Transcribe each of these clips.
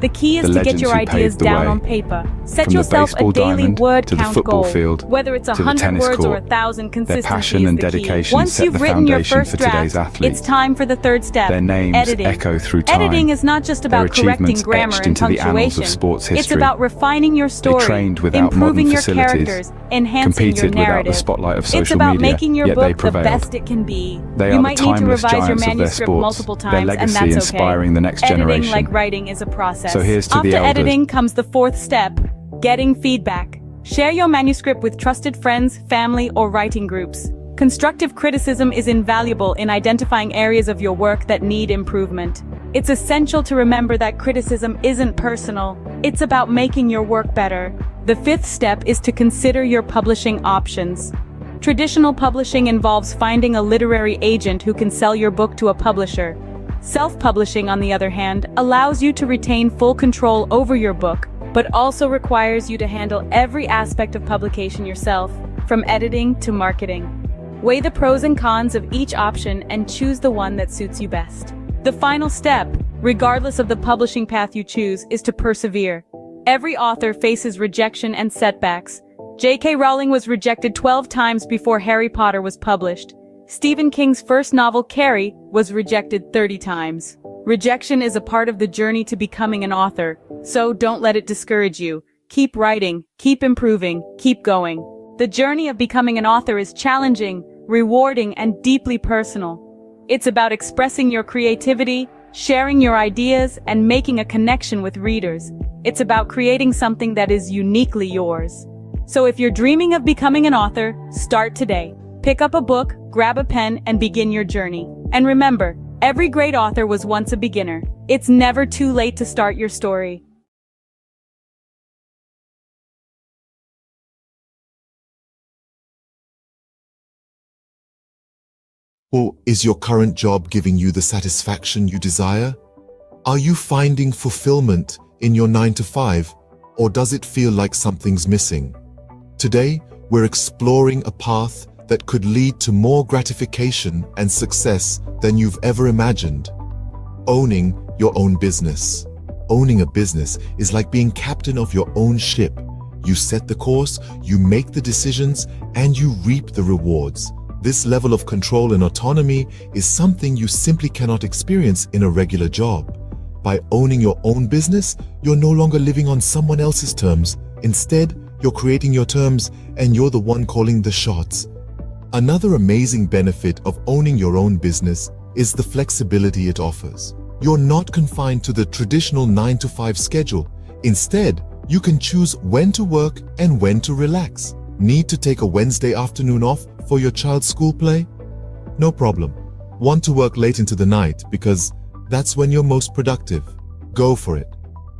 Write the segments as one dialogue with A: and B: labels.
A: The key is
B: the
A: to get your
B: legends who
A: ideas
B: paved the
A: down
B: way.
A: on paper. Set
B: From the
A: yourself a
B: baseball
A: daily
B: diamond
A: word
B: to the
A: count
B: football
A: goal.
B: field
A: Whether it's
B: to the
A: 100
B: tennis
A: words or
B: court.
A: 1,000,
B: Their
A: consistency
B: passion
A: is
B: and
A: the key.
B: dedication
A: Once
B: set
A: you've
B: the
A: written your
B: foundation
A: first
B: for today's
A: draft,
B: athletes.
A: it's time for the third step.
B: Their names
A: editing.
B: echo through time.
A: Editing is not just
B: Their
A: about correcting
B: achievements
A: grammar
B: etched
A: and
B: into the annals
A: punctuation.
B: of sports
A: It's
B: history.
A: about refining your story,
B: trained without
A: improving
B: modern
A: your
B: facilities,
A: characters, enhancing
B: competed
A: your
B: without
A: narrative.
B: the spotlight of social
A: It's about
B: media,
A: making your
B: yet they
A: book the
B: prevailed.
A: best it can be.
B: They
A: You
B: are the
A: might need to
B: timeless
A: revise your
B: giants of their
A: manuscript
B: sports,
A: multiple
B: their
A: times, and
B: legacy
A: that's okay.
B: inspiring the next
A: Editing,
B: generation.
A: like writing, is a process.
B: So here's to
A: After
B: the elders.
A: editing comes the fourth step: getting feedback. Share your manuscript with trusted friends, family, or writing groups. Constructive criticism is invaluable in identifying areas of your work that need improvement. It's essential to remember that criticism isn't personal. It's about making your work better. The fifth step is to consider your publishing options. Traditional publishing involves finding a literary agent who can sell your book to a publisher. Self-publishing, on the other hand, allows you to retain full control over your book, but also requires you to handle every aspect of publication yourself, from editing to marketing. Weigh the pros and cons of each option and choose the one that suits you best. The final step, regardless of the publishing path you choose, is to persevere. Every author faces rejection and setbacks. J.K. Rowling was rejected 12 times before Harry Potter was published. Stephen King's first novel, Carrie, was rejected 30 times. Rejection is a part of the journey to becoming an author, so don't let it discourage you. Keep writing, keep improving, keep going. The journey of becoming an author is challenging, rewarding, and deeply personal. It's about expressing your creativity, sharing your ideas, and making a connection with readers. It's about creating something that is uniquely yours. So if you're dreaming of becoming an author, start today. Pick up a book, grab a pen, and begin your journey. And remember, every great author was once a beginner. It's never too late to start your story.
C: Or is your current job giving you the satisfaction you desire? Are you finding fulfillment in your 9-to-5, or does it feel like something's missing? Today, we're exploring a path that could lead to more gratification and success than you've ever imagined. Owning your own business. Owning a business is like being captain of your own ship. You set the course, you make the decisions, and you reap the rewards. This level of control and autonomy is something you simply cannot experience in a regular job. By owning your own business, you're no longer living on someone else's terms. Instead, you're creating your terms, and you're the one calling the shots. Another amazing benefit of owning your own business is the flexibility it offers. You're not confined to the traditional 9-to-5 schedule. Instead, you can choose when to work and when to relax. Need to take a Wednesday afternoon off for your child's school play? No problem. Want to work late into the night because that's when you're most productive? Go for it.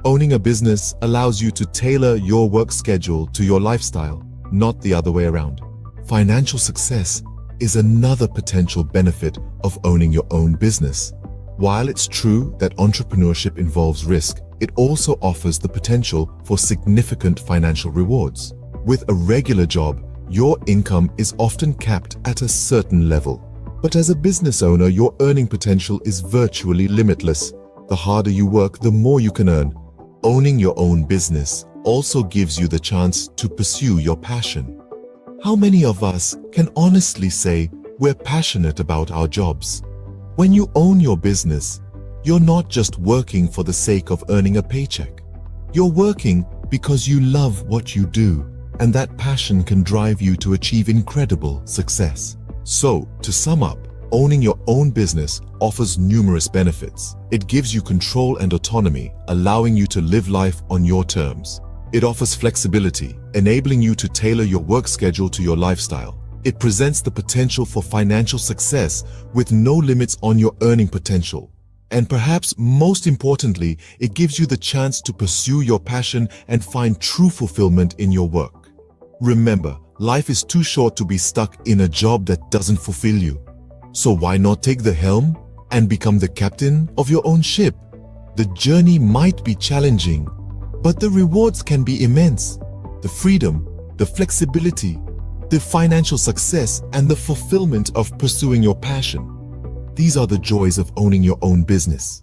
C: Owning a business allows you to tailor your work schedule to your lifestyle, not the other way around. Financial success is another potential benefit of owning your own business. While it's true that entrepreneurship involves risk, it also offers the potential for significant financial rewards. With a regular job, your income is often capped at a certain level. But as a business owner, your earning potential is virtually limitless. The harder you work, the more you can earn. Owning your own business also gives you the chance to pursue your passion. How many of us can honestly say we're passionate about our jobs? When you own your business, you're not just working for the sake of earning a paycheck. You're working because you love what you do, and that passion can drive you to achieve incredible success. So, to sum up, owning your own business offers numerous benefits. It gives you control and autonomy, allowing you to live life on your terms. It offers flexibility, enabling you to tailor your work schedule to your lifestyle. It presents the potential for financial success with no limits on your earning potential. And perhaps most importantly, it gives you the chance to pursue your passion and find true fulfillment in your work. Remember, life is too short to be stuck in a job that doesn't fulfill you. So why not take the helm and become the captain of your own ship? The journey might be challenging, but the rewards can be immense. The freedom, the flexibility, the financial success, and the fulfillment of pursuing your passion. These are the joys of owning your own business.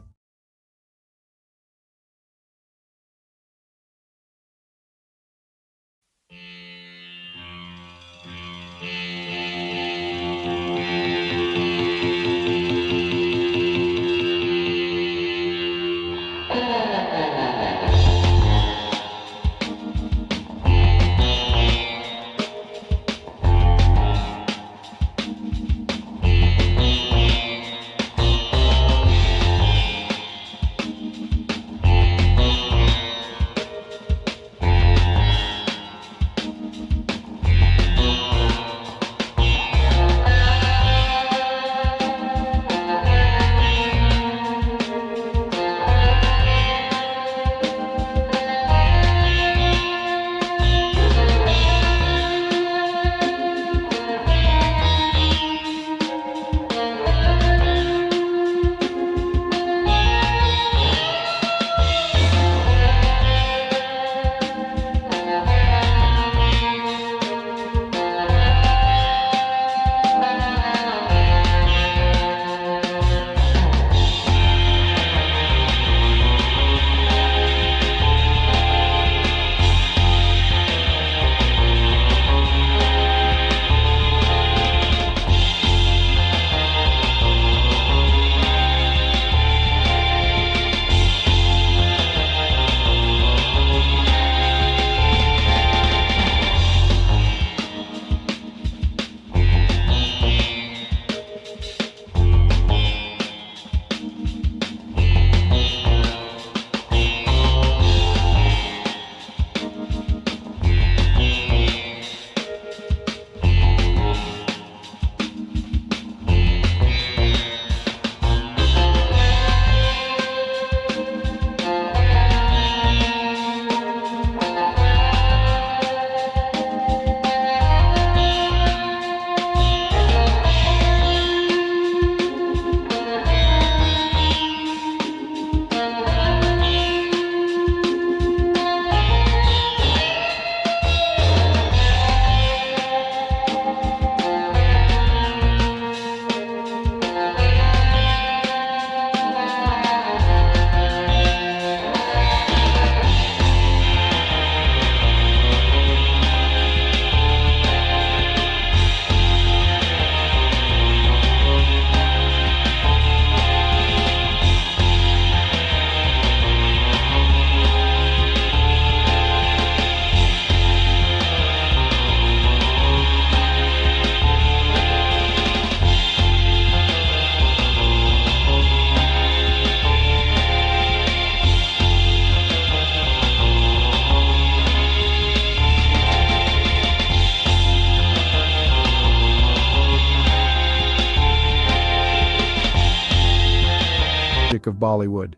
B: of Bollywood.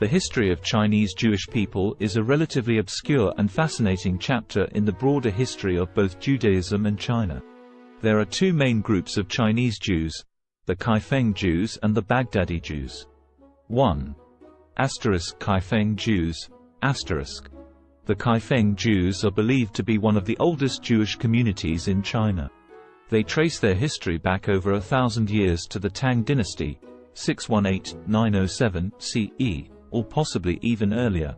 D: The history of Chinese Jewish people is a relatively obscure and fascinating chapter in the broader history of both Judaism and China. There are two main groups of Chinese Jews, the Kaifeng Jews and the Baghdadi Jews. 1. Kaifeng Jews. The Kaifeng Jews are believed to be one of the oldest Jewish communities in China. They trace their history back over 1,000 years to the Tang dynasty, 618–907 CE, or possibly even earlier.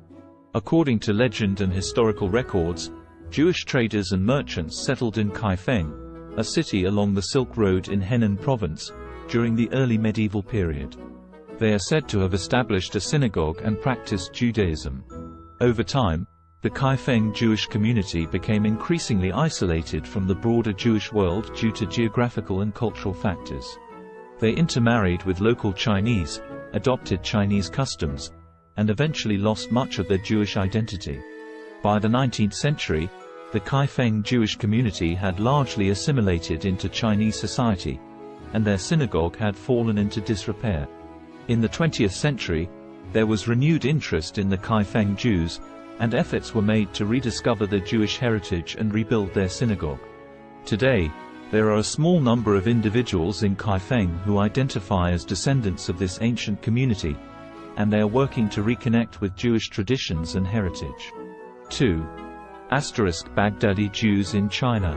D: According to legend and historical records, Jewish traders and merchants settled in Kaifeng, a city along the Silk Road in Henan province, during the early medieval period. They are said to have established a synagogue and practiced Judaism. Over time, the Kaifeng Jewish community became increasingly isolated from the broader Jewish world due to geographical and cultural factors. They intermarried with local Chinese, adopted Chinese customs, and eventually lost much of their Jewish identity. By the 19th century, the Kaifeng Jewish community had largely assimilated into Chinese society, and their synagogue had fallen into disrepair. In the 20th century, there was renewed interest in the Kaifeng Jews, and efforts were made to rediscover their Jewish heritage and rebuild their synagogue. Today, there are a small number of individuals in Kaifeng who identify as descendants of this ancient community, and they are working to reconnect with Jewish traditions and heritage. 2. Baghdadi Jews in China.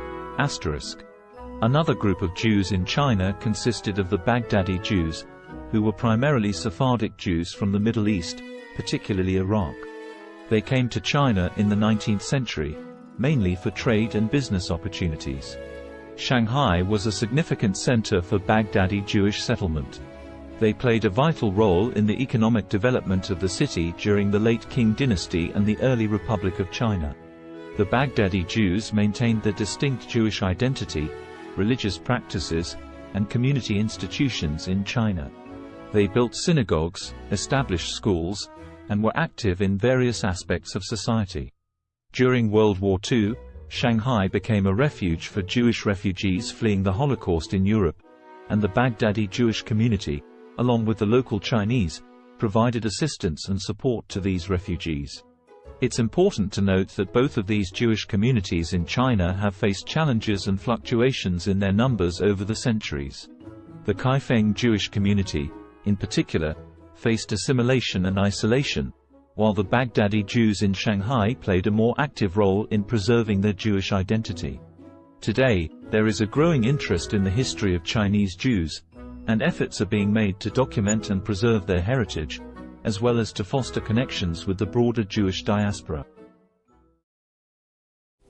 D: Another group of Jews in China consisted of the Baghdadi Jews, who were primarily Sephardic Jews from the Middle East, particularly Iraq. They came to China in the 19th century, mainly for trade and business opportunities. Shanghai was a significant center for Baghdadi Jewish settlement. They played a vital role in the economic development of the city during the late Qing dynasty and the early Republic of China. The Baghdadi Jews maintained their distinct Jewish identity, religious practices, and community institutions in China. They built synagogues, established schools, and were active in various aspects of society. During World War II, Shanghai became a refuge for Jewish refugees fleeing the Holocaust in Europe, and the Baghdadi Jewish community, along with the local Chinese, provided assistance and support to these refugees. It's important to note that both of these Jewish communities in China have faced challenges and fluctuations in their numbers over the centuries. The Kaifeng Jewish community, in particular, faced assimilation and isolation, while the Baghdadi Jews in Shanghai played a more active role in preserving their Jewish identity. Today, there is a growing interest in the history of Chinese Jews, and efforts are being made to document and preserve their heritage, as well as to foster connections with the broader Jewish diaspora.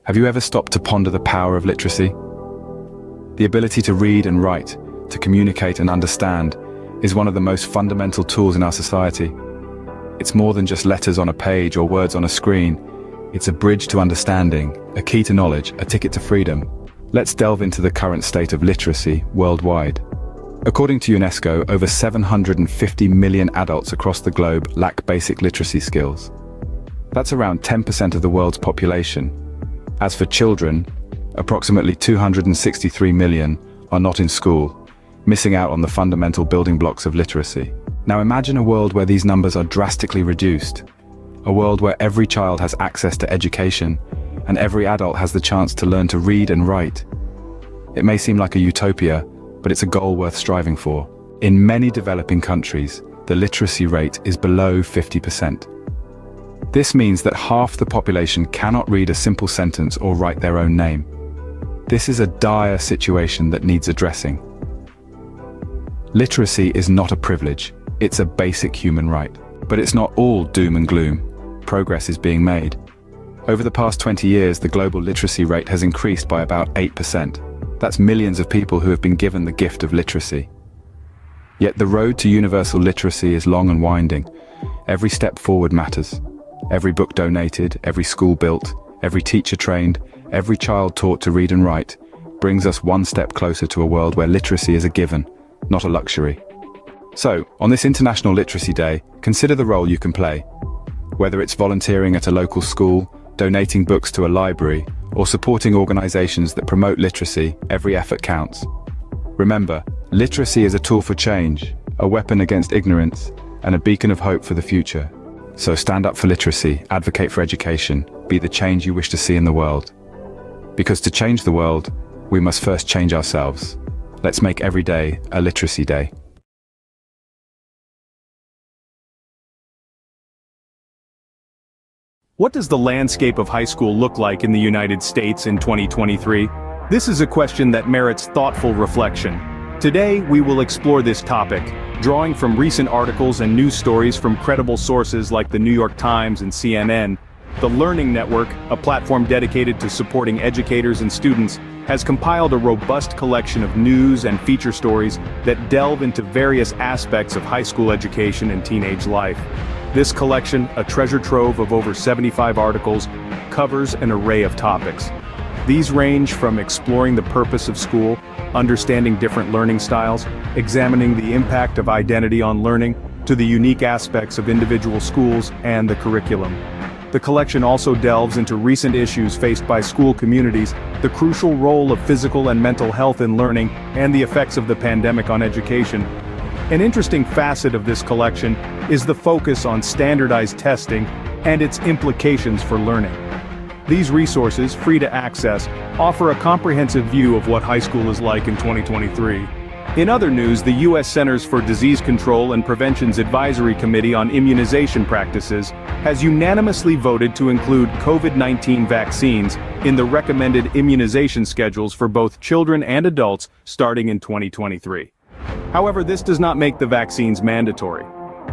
E: Have you ever stopped to ponder the power of literacy? The ability to read and write, to communicate and understand, is one of the most fundamental tools in our society. It's more than just letters on a page or words on a screen. It's a bridge to understanding, a key to knowledge, a ticket to freedom. Let's delve into the current state of literacy worldwide. According to UNESCO, over 750 million adults across the globe lack basic literacy skills. That's around 10% of the world's population. As for children, approximately 263 million are not in school, missing out on the fundamental building blocks of literacy. Now imagine a world where these numbers are drastically reduced. A world where every child has access to education, and every adult has the chance to learn to read and write. It may seem like a utopia, but it's a goal worth striving for. In many developing countries, the literacy rate is below 50%. This means that half the population cannot read a simple sentence or write their own name. This is a dire situation that needs addressing. Literacy is not a privilege, it's a basic human right. But it's not all doom and gloom. Progress is being made. Over the past 20 years, the global literacy rate has increased by about 8%. That's millions of people who have been given the gift of literacy. Yet the road to universal literacy is long and winding. Every step forward matters. Every book donated, every school built, every teacher trained, every child taught to read and write, brings us one step closer to a world where literacy is a given, not a luxury. So, on this International Literacy Day, consider the role you can play. Whether it's volunteering at a local school, donating books to a library, or supporting organizations that promote literacy, every effort counts. Remember, literacy is a tool for change, a weapon against ignorance, and a beacon of hope for the future. So stand up for literacy, advocate for education, be the change you wish to see in the world. Because to change the world, we must first change ourselves. Let's make every day a literacy day.
B: What does the landscape of high school look like in the United States in 2023? This is a question that merits thoughtful reflection. Today, we will explore this topic, drawing from recent articles and news stories from credible sources like the New York Times and CNN. The Learning Network, a platform dedicated to supporting educators and students, has compiled a robust collection of news and feature stories that delve into various aspects of high school education and teenage life. This collection, a treasure trove of over 75 articles, covers an array of topics. These range from exploring the purpose of school, understanding different learning styles, examining the impact of identity on learning, to the unique aspects of individual schools and the curriculum. The collection also delves into recent issues faced by school communities, the crucial role of physical and mental health in learning, and the effects of the pandemic on education. An interesting facet of this collection is the focus on standardized testing and its implications for learning. These resources, free to access, offer a comprehensive view of what high school is like in 2023. In other news, the U.S. Centers for Disease Control and Prevention's Advisory Committee on Immunization Practices has unanimously voted to include COVID-19 vaccines in the recommended immunization schedules for both children and adults starting in 2023. However, this does not make the vaccines mandatory.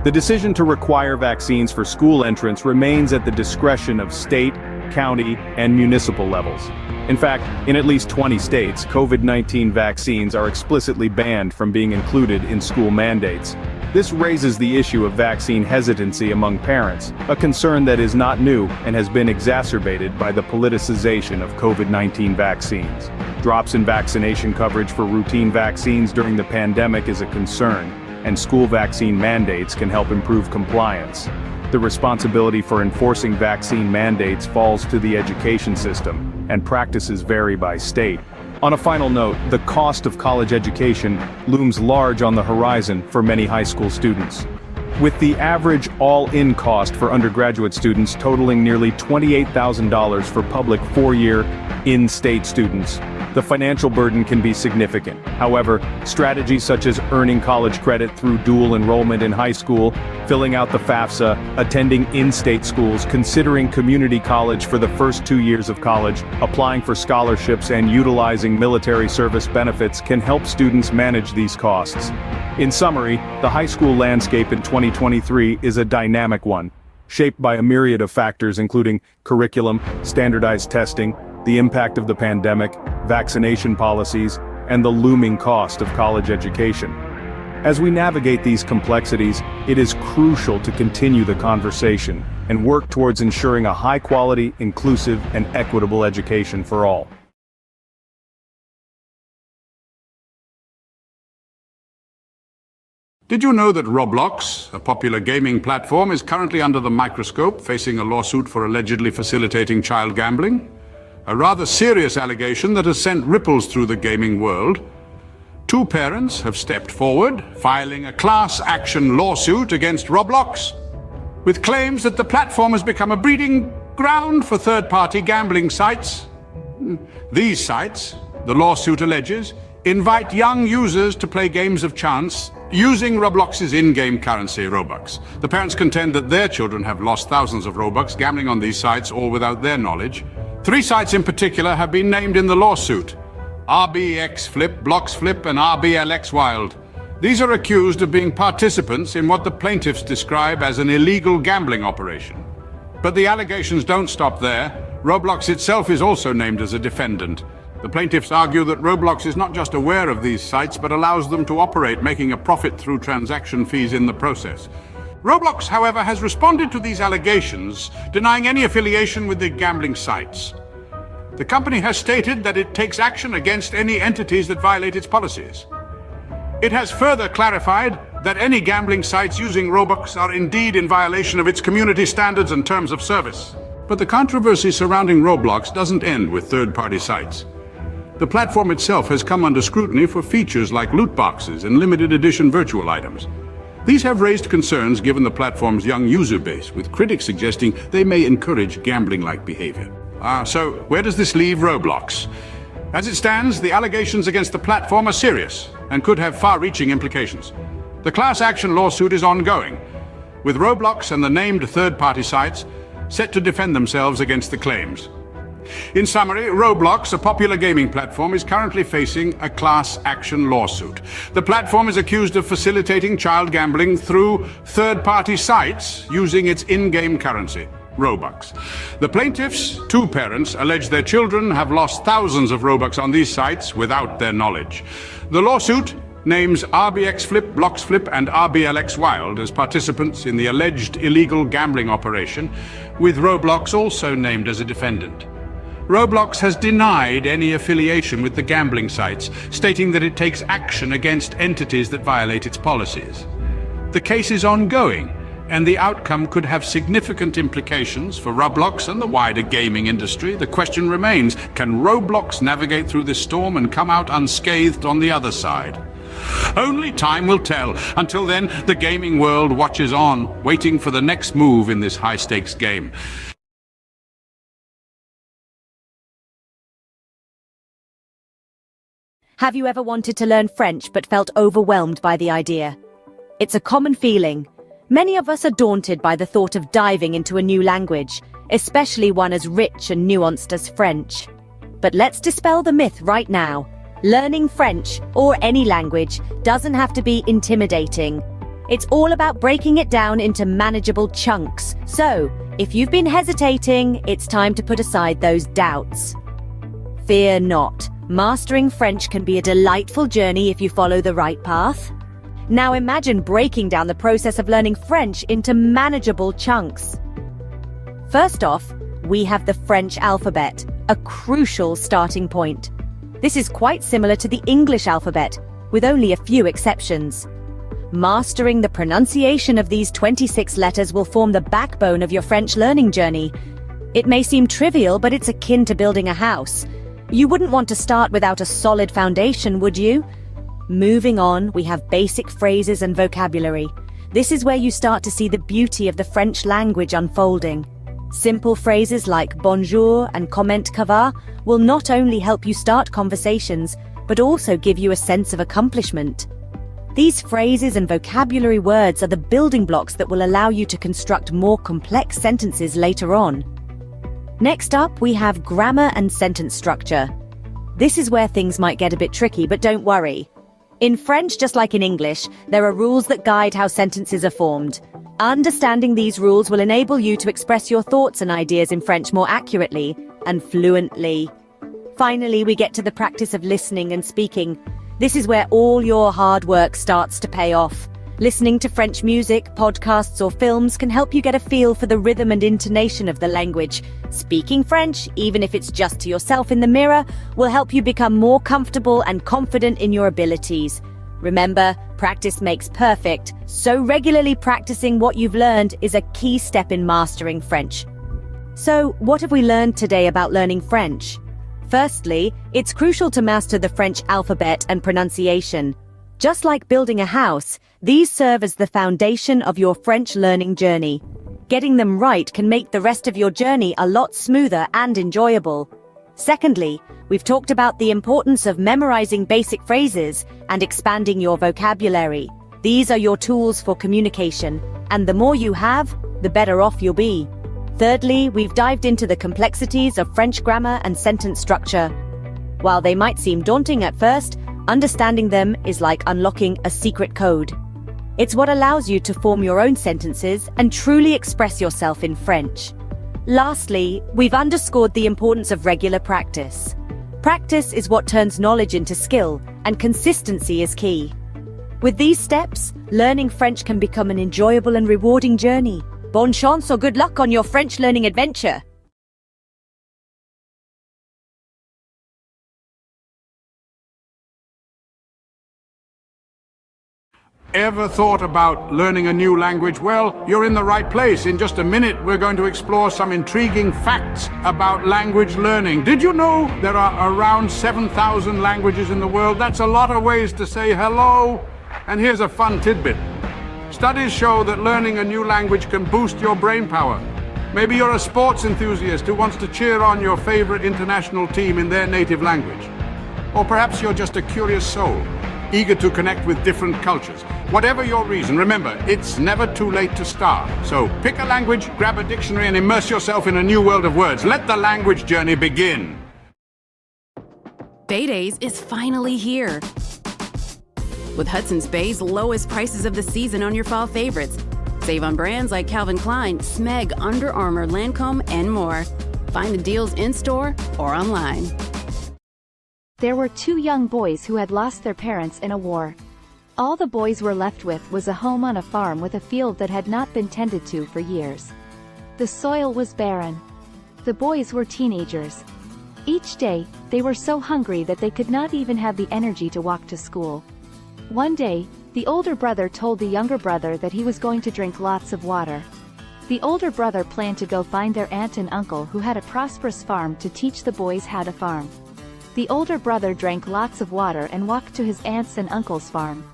B: The decision to require vaccines for school entrance remains at the discretion of state, county, and municipal levels. In fact, in at least 20 states, COVID-19 vaccines are explicitly banned from being included in school mandates. This raises the issue of vaccine hesitancy among parents, a concern that is not new and has been exacerbated by the politicization of COVID-19 vaccines. Drops in vaccination coverage for routine vaccines during the pandemic is a concern, and school vaccine mandates can help improve compliance. The responsibility for enforcing vaccine mandates falls to the education system, and practices vary by state. On a final note, the cost of college education looms large on the horizon for many high school students. With the average all-in cost for undergraduate students totaling nearly $28,000 for public four-year, in-state students, the financial burden can be significant. However, strategies such as earning college credit through dual enrollment in high school, filling out the FAFSA, attending in-state schools, considering community college for the first 2 years of college, applying for scholarships, and utilizing military service benefits can help students manage these costs. In summary, the high school landscape in 2023 is a dynamic one, shaped by a myriad of factors including curriculum, standardized testing, the impact of the pandemic, vaccination policies, and the looming cost of college education. As we navigate these complexities, it is crucial to continue the conversation and work towards ensuring a high-quality, inclusive, and equitable education for all.
F: Did you know that Roblox, a popular gaming platform, is currently under the microscope, facing a lawsuit for allegedly facilitating child gambling? A rather serious allegation that has sent ripples through the gaming world. Two parents have stepped forward, filing a class action lawsuit against Roblox, with claims that the platform has become a breeding ground for third-party gambling sites. These sites, the lawsuit alleges, invite young users to play games of chance using Roblox's in-game currency, Robux. The parents contend that their children have lost thousands of Robux gambling on these sites, all without their knowledge. 3 sites in particular have been named in the lawsuit: RBX Flip, Blocks Flip, and RBLX Wild. These are accused of being participants in what the plaintiffs describe as an illegal gambling operation. But the allegations don't stop there. Roblox itself is also named as a defendant. The plaintiffs argue that Roblox is not just aware of these sites, but allows them to operate, making a profit through transaction fees in the process. Roblox, however, has responded to these allegations, denying any affiliation with the gambling sites. The company has stated that it takes action against any entities that violate its policies. It has further clarified that any gambling sites using Robux are indeed in violation of its community standards and terms of service. But the controversy surrounding Roblox doesn't end with third-party sites. The platform itself has come under scrutiny for features like loot boxes and limited edition virtual items. These have raised concerns given the platform's young user base, with critics suggesting they may encourage gambling-like behavior. So where does this leave Roblox? As it stands, the allegations against the platform are serious and could have far-reaching implications. The class action lawsuit is ongoing, with Roblox and the named third-party sites set to defend themselves against the claims. In summary, Roblox, a popular gaming platform, is currently facing a class action lawsuit. The platform is accused of facilitating child gambling through third-party sites using its in-game currency, Robux. The plaintiffs, two parents, allege their children have lost thousands of Robux on these sites without their knowledge. The lawsuit names RBX Flip, Blocks Flip, and RBLX Wild as participants in the alleged illegal gambling operation, with Roblox also named as a defendant. Roblox has denied any affiliation with the gambling sites, stating that it takes action against entities that violate its policies. The case is ongoing, and the outcome could have significant implications for Roblox and the wider gaming industry. The question remains, can Roblox navigate through this storm and come out unscathed on the other side? Only time will tell. Until then, the gaming world watches on, waiting for the next move in this high-stakes game.
G: Have you ever wanted to learn French but felt overwhelmed by the idea? It's a common feeling. Many of us are daunted by the thought of diving into a new language, especially one as rich and nuanced as French. But let's dispel the myth right now. Learning French, or any language, doesn't have to be intimidating. It's all about breaking it down into manageable chunks. So, if you've been hesitating, it's time to put aside those doubts. Fear not. Mastering French can be a delightful journey if you follow the right path. Now imagine breaking down the process of learning French into manageable chunks. First off, we have the French alphabet, a crucial starting point. This is quite similar to the English alphabet, with only a few exceptions. Mastering the pronunciation of these 26 letters will form the backbone of your French learning journey. It may seem trivial, but it's akin to building a house. You wouldn't want to start without a solid foundation, would you? Moving on, we have basic phrases and vocabulary. This is where you start to see the beauty of the French language unfolding. Simple phrases like bonjour and comment ça va will not only help you start conversations, but also give you a sense of accomplishment. These phrases and vocabulary words are the building blocks that will allow you to construct more complex sentences later on. Next up, we have grammar and sentence structure. This is where things might get a bit tricky, but don't worry. In French, just like in English, there are rules that guide how sentences are formed. Understanding these rules will enable you to express your thoughts and ideas in French more accurately and fluently. Finally, we get to the practice of listening and speaking. This is where all your hard work starts to pay off. Listening to French music, podcasts, or films can help you get a feel for the rhythm and intonation of the language. Speaking French, even if it's just to yourself in the mirror, will help you become more comfortable and confident in your abilities. Remember, practice makes perfect, so regularly practicing what you've learned is a key step in mastering French. So, what have we learned today about learning French? Firstly, it's crucial to master the French alphabet and pronunciation. Just like building a house, these serve as the foundation of your French learning journey. Getting them right can make the rest of your journey a lot smoother and enjoyable. Secondly, we've talked about the importance of memorizing basic phrases and expanding your vocabulary. These are your tools for communication, and the more you have, the better off you'll be. Thirdly, we've dived into the complexities of French grammar and sentence structure. While they might seem daunting at first, understanding them is like unlocking a secret code. It's what allows you to form your own sentences and truly express yourself in French. Lastly, we've underscored the importance of regular practice. Practice is what turns knowledge into skill, and consistency is key. With these steps, learning French can become an enjoyable and rewarding journey. Bonne chance or good luck on your French learning adventure!
F: Ever thought about learning a new language? Well, you're in the right place. In just a minute, we're going to explore some intriguing facts about language learning. Did you know there are around 7,000 languages in the world? That's a lot of ways to say hello. And here's a fun tidbit. Studies show that learning a new language can boost your brain power. Maybe you're a sports enthusiast who wants to cheer on your favorite international team in their native language. Or perhaps you're just a curious soul, eager to connect with different cultures. Whatever your reason, remember, it's never too late to start. So pick a language, grab a dictionary, and immerse yourself in a new world of words. Let the language journey begin.
H: Bay Days is finally here. With Hudson's Bay's lowest prices of the season on your fall favorites. Save on brands like Calvin Klein, Smeg, Under Armour, Lancome, and more. Find the deals in-store or online.
I: There were two young boys who had lost their parents in a war. All the boys were left with was a home on a farm with a field that had not been tended to for years. The soil was barren. The boys were teenagers. Each day, they were so hungry that they could not even have the energy to walk to school. One day, the older brother told the younger brother that he was going to drink lots of water. The older brother planned to go find their aunt and uncle who had a prosperous farm to teach the boys how to farm. The older brother drank lots of water and walked to his aunt's and uncle's farm.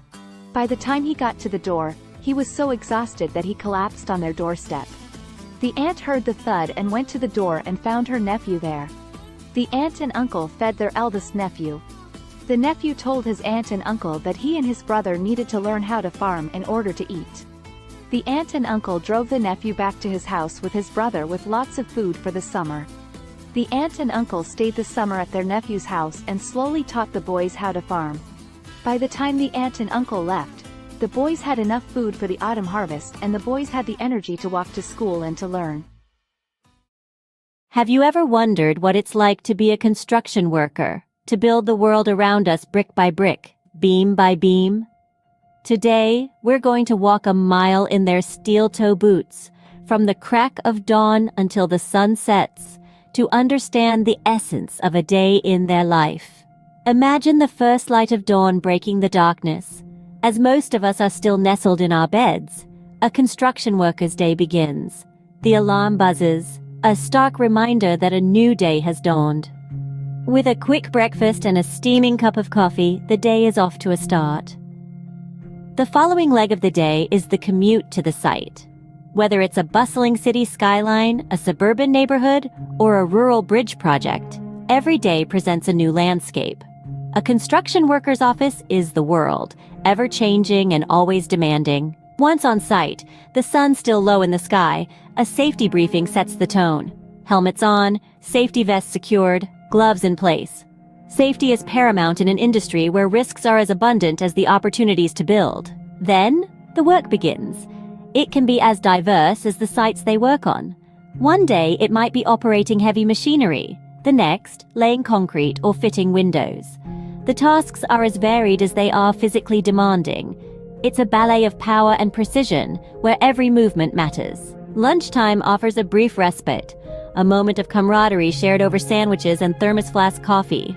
I: By the time he got to the door, he was so exhausted that he collapsed on their doorstep. The aunt heard the thud and went to the door and found her nephew there. The aunt and uncle fed their eldest nephew. The nephew told his aunt and uncle that he and his brother needed to learn how to farm in order to eat. The aunt and uncle drove the nephew back to his house with his brother with lots of food for the summer. The aunt and uncle stayed the summer at their nephew's house and slowly taught the boys how to farm. By the time the aunt and uncle left, the boys had enough food for the autumn harvest and the boys had the energy to walk to school and to learn.
G: Have you ever wondered what it's like to be a construction worker, to build the world around us brick by brick, beam by beam? Today, we're going to walk a mile in their steel-toe boots, from the crack of dawn until the sun sets, to understand the essence of a day in their life. Imagine the first light of dawn breaking the darkness. As most of us are still nestled in our beds, a construction worker's day begins. The alarm buzzes, a stark reminder that a new day has dawned. With a quick breakfast and a steaming cup of coffee, the day is off to a start. The following leg of the day is the commute to the site. Whether it's a bustling city skyline, a suburban neighborhood, or a rural bridge project, every day presents a new landscape. A construction worker's office is the world, ever-changing and always demanding. Once on site, the sun still low in the sky, a safety briefing sets the tone. Helmets on, safety vests secured, gloves in place. Safety is paramount in an industry where risks are as abundant as the opportunities to build. Then, the work begins. It can be as diverse as the sites they work on. One day, it might be operating heavy machinery. The next, laying concrete or fitting windows. The tasks are as varied as they are physically demanding. It's a ballet of power and precision, where every movement matters. Lunchtime offers a brief respite, a moment of camaraderie shared over sandwiches and thermos flask coffee.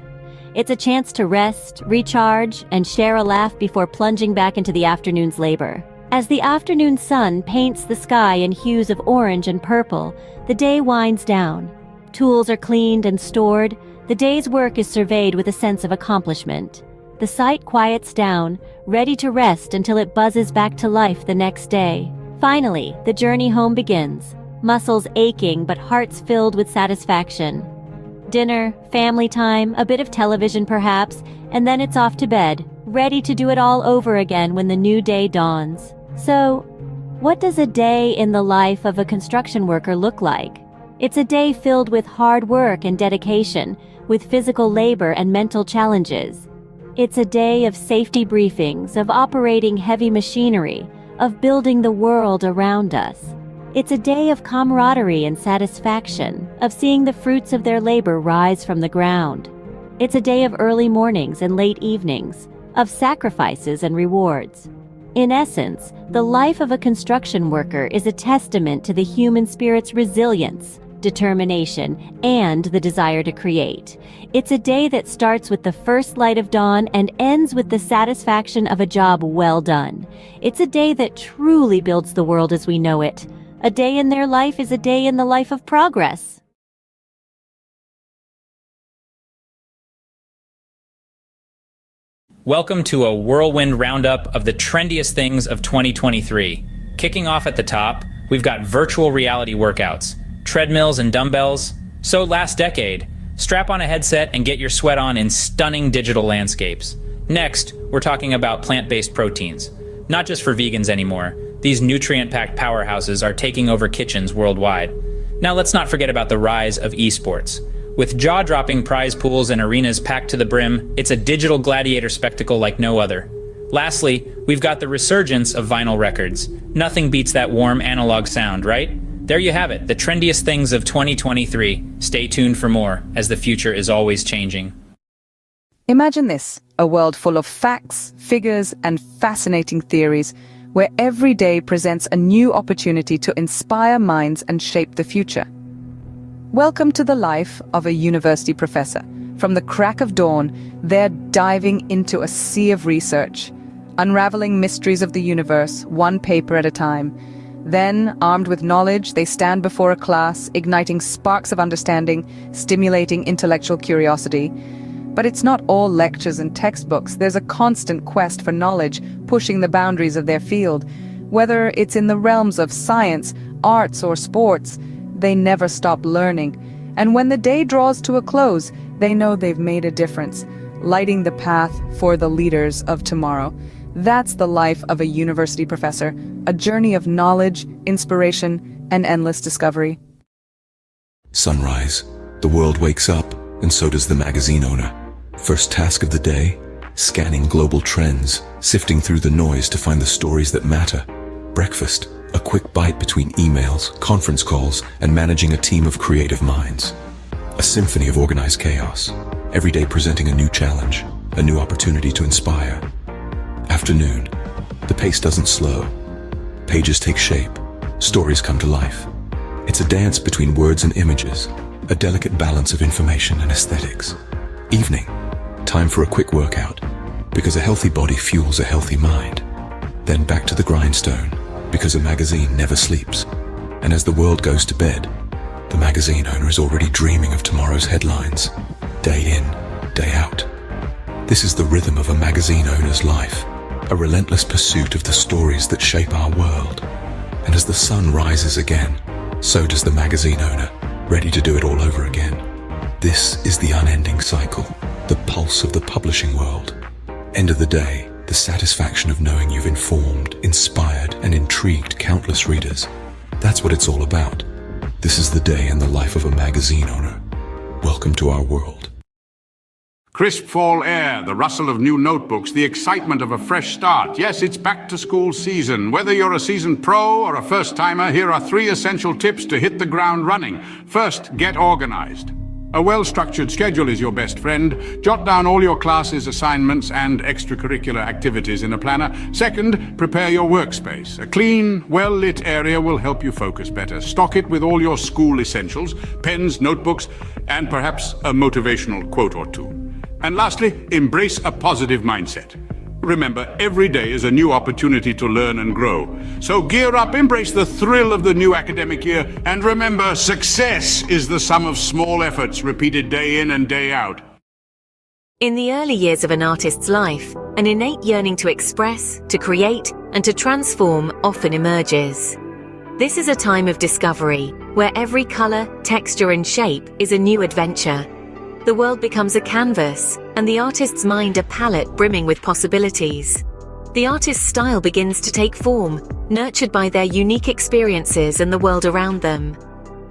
G: It's a chance to rest, recharge, and share a laugh before plunging back into the afternoon's labor. As the afternoon sun paints the sky in hues of orange and purple, the day winds down. Tools are cleaned and stored. The day's work is surveyed with a sense of accomplishment. The site quiets down, ready to rest until it buzzes back to life the next day. Finally, the journey home begins. Muscles aching but hearts filled with satisfaction. Dinner, family time, a bit of television perhaps, and then it's off to bed, ready to do it all over again when the new day dawns. So, what does a day in the life of a construction worker look like? It's a day filled with hard work and dedication, with physical labor and mental challenges. It's a day of safety briefings, of operating heavy machinery, of building the world around us. It's a day of camaraderie and satisfaction, of seeing the fruits of their labor rise from the ground. It's a day of early mornings and late evenings, of sacrifices and rewards. In essence, the life of a construction worker is a testament to the human spirit's resilience,
J: determination, and the desire to create. It's a day that starts with the first light of dawn and ends with the satisfaction of a job well done. It's a day that truly builds the world as we know it. A day in their life is a day in the life of progress.
K: Welcome to a whirlwind roundup of the trendiest things of 2023. Kicking off at the top, we've got virtual reality workouts, treadmills and dumbbells. So last decade, strap on a headset and get your sweat on in stunning digital landscapes. Next, we're talking about plant-based proteins. Not just for vegans anymore, these nutrient-packed powerhouses are taking over kitchens worldwide. Now let's not forget about the rise of esports. With jaw-dropping prize pools and arenas packed to the brim, it's a digital gladiator spectacle like no other. Lastly, we've got the resurgence of vinyl records. Nothing beats that warm analog sound, right? There you have it, the trendiest things of 2023. Stay tuned for more, as the future is always changing.
L: Imagine this, a world full of facts, figures, and fascinating theories, where every day presents a new opportunity to inspire minds and shape the future. Welcome to the life of a university professor. From the crack of dawn, they're diving into a sea of research, unraveling mysteries of the universe, one paper at a time. Then, armed with knowledge, they stand before a class, igniting sparks of understanding, stimulating intellectual curiosity. But it's not all lectures and textbooks. There's a constant quest for knowledge, pushing the boundaries of their field. Whether it's in the realms of science, arts, or sports, they never stop learning. And when the day draws to a close, they know they've made a difference, lighting the path for the leaders of tomorrow. That's the life of a university professor, a journey of knowledge, inspiration, and endless discovery.
M: Sunrise. The world wakes up, and so does the magazine owner. First task of the day, scanning global trends, sifting through the noise to find the stories that matter. Breakfast. A quick bite between emails, conference calls, and managing a team of creative minds. A symphony of organized chaos, every day presenting a new challenge, a new opportunity to inspire. Afternoon. The pace doesn't slow. Pages take shape, stories come to life. It's a dance between words and images, a delicate balance of information and aesthetics. Evening. Time for a quick workout, because a healthy body fuels a healthy mind. Then back to the grindstone, because a magazine never sleeps. And as the world goes to bed, the magazine owner is already dreaming of tomorrow's headlines, day in, day out. This is the rhythm of a magazine owner's life, a relentless pursuit of the stories that shape our world. And as the sun rises again, so does the magazine owner, ready to do it all over again. This is the unending cycle, the pulse of the publishing world. End of the day, the satisfaction of knowing you've informed, inspired, and intrigued countless readers. That's what it's all about. This is the day in the life of a magazine owner. Welcome to our world.
F: Crisp fall air, the rustle of new notebooks, the excitement of a fresh start. Yes, it's back to school season. Whether you're a seasoned pro or a first-timer, here are 3 essential tips to hit the ground running. First, get organized. A well-structured schedule is your best friend. Jot down all your classes, assignments, and extracurricular activities in a planner. Second, prepare your workspace. A clean, well-lit area will help you focus better. Stock it with all your school essentials, pens, notebooks, and perhaps a motivational quote or two. And lastly, embrace a positive mindset. Remember, every day is a new opportunity to learn and grow. So gear up, embrace the thrill of the new academic year, and remember, success is the sum of small efforts repeated day in and day out.
N: In the early years of an artist's life, an innate yearning to express, to create, and to transform often emerges. This is a time of discovery, where every color, texture, and shape is a new adventure. The world becomes a canvas, and the artist's mind a palette brimming with possibilities. The artist's style begins to take form, nurtured by their unique experiences and the world around them.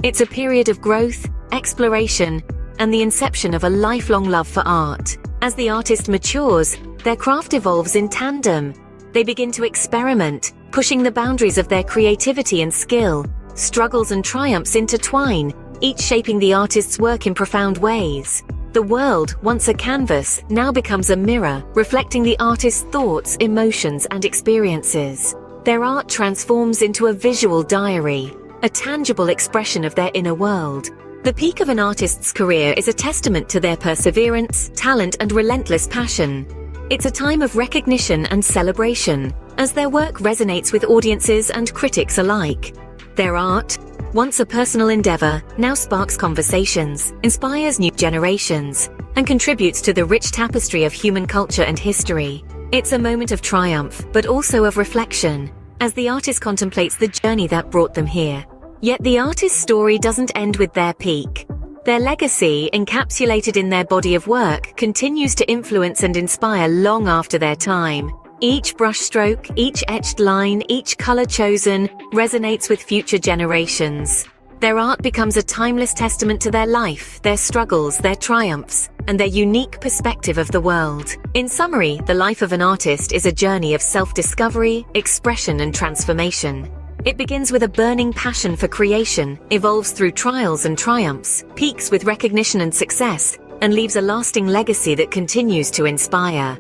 N: It's a period of growth, exploration, and the inception of a lifelong love for art. As the artist matures, their craft evolves in tandem. They begin to experiment, pushing the boundaries of their creativity and skill. Struggles and triumphs intertwine, each shaping the artist's work in profound ways. The world, once a canvas, now becomes a mirror, reflecting the artist's thoughts, emotions, and experiences. Their art transforms into a visual diary, a tangible expression of their inner world. The peak of an artist's career is a testament to their perseverance, talent, and relentless passion. It's a time of recognition and celebration, as their work resonates with audiences and critics alike. Their art, once a personal endeavor, now sparks conversations, inspires new generations, and contributes to the rich tapestry of human culture and history. It's a moment of triumph, but also of reflection, as the artist contemplates the journey that brought them here. Yet the artist's story doesn't end with their peak. Their legacy, encapsulated in their body of work, continues to influence and inspire long after their time. Each brushstroke, each etched line, each color chosen resonates with future generations. Their art becomes a timeless testament to their life, their struggles, their triumphs, and their unique perspective of the world. In summary, the life of an artist is a journey of self-discovery, expression, and transformation. It begins with a burning passion for creation, evolves through trials and triumphs, peaks with recognition and success, and leaves a lasting legacy that continues to inspire.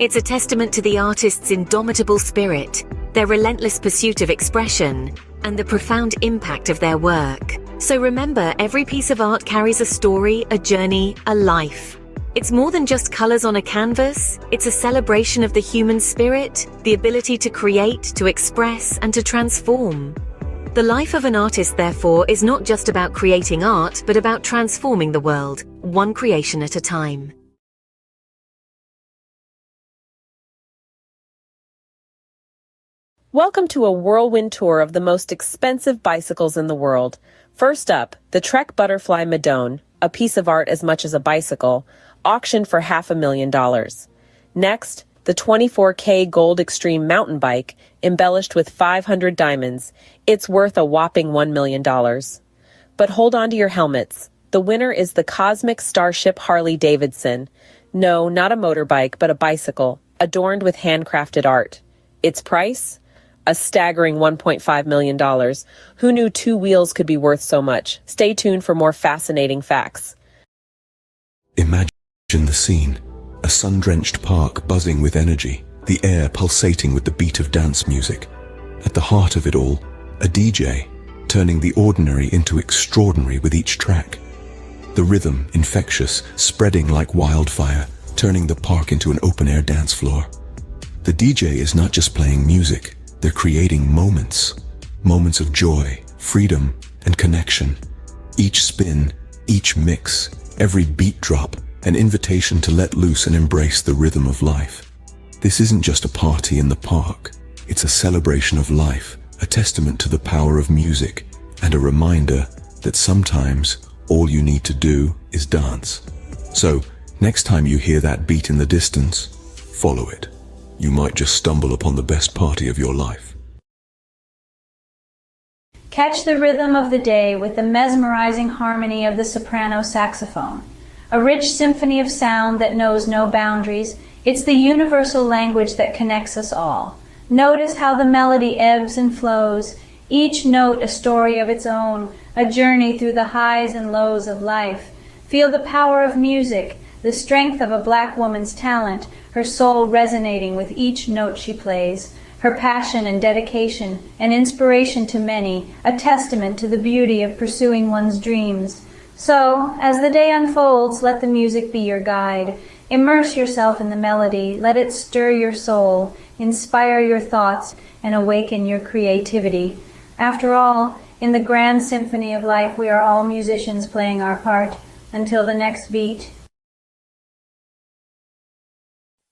N: It's a testament to the artist's indomitable spirit, their relentless pursuit of expression, and the profound impact of their work. So remember, every piece of art carries a story, a journey, a life. It's more than just colors on a canvas. It's a celebration of the human spirit, the ability to create, to express, and to transform. The life of an artist, therefore, is not just about creating art, but about transforming the world, one creation at a time.
O: Welcome to a whirlwind tour of the most expensive bicycles in the world. First up, the Trek Butterfly Madone, a piece of art as much as a bicycle, auctioned for $500,000. Next, the 24K Gold Extreme mountain bike, embellished with 500 diamonds. It's worth a whopping $1 million. But hold on to your helmets. The winner is the Cosmic Starship Harley-Davidson. No, not a motorbike, but a bicycle, adorned with handcrafted art. Its price? A staggering $1.5 million. Who knew two wheels could be worth so much? Stay tuned for more fascinating facts.
M: Imagine the scene. A sun-drenched park buzzing with energy, the air pulsating with the beat of dance music. At the heart of it all, a DJ, turning the ordinary into extraordinary with each track. The rhythm, infectious, spreading like wildfire, turning the park into an open-air dance floor. The DJ is not just playing music, they're creating moments. Moments of joy, freedom, and connection. Each spin, each mix, every beat drop, an invitation to let loose and embrace the rhythm of life. This isn't just a party in the park. It's a celebration of life, a testament to the power of music, and a reminder that sometimes all you need to do is dance. So, next time you hear that beat in the distance, follow it. You might just stumble upon the best party of your life.
P: Catch the rhythm of the day with the mesmerizing harmony of the soprano saxophone. A rich symphony of sound that knows no boundaries. It's the universal language that connects us all. Notice how the melody ebbs and flows, each note a story of its own, a journey through the highs and lows of life. Feel the power of music, the strength of a black woman's talent, her soul resonating with each note she plays, her passion and dedication, an inspiration to many, a testament to the beauty of pursuing one's dreams. So, as the day unfolds, let the music be your guide. Immerse yourself in the melody, let it stir your soul, inspire your thoughts, and awaken your creativity. After all, in the grand symphony of life, we are all musicians playing our part. Until the next beat.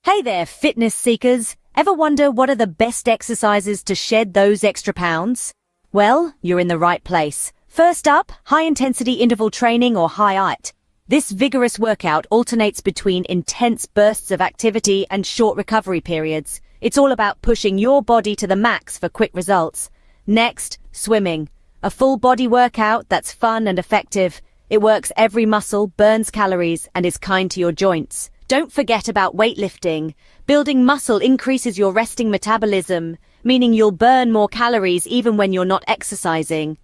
G: Hey there, fitness seekers. Ever wonder what are the best exercises to shed those extra pounds? Well, you're in the right place. First up, high-intensity interval training or HIIT. This vigorous workout alternates between intense bursts of activity and short recovery periods. It's all about pushing your body to the max for quick results. Next, swimming. A full body workout that's fun and effective. It works every muscle, burns calories, and is kind to your joints. Don't forget about weightlifting. Building muscle increases your resting metabolism, meaning you'll burn more calories even when you're not exercising.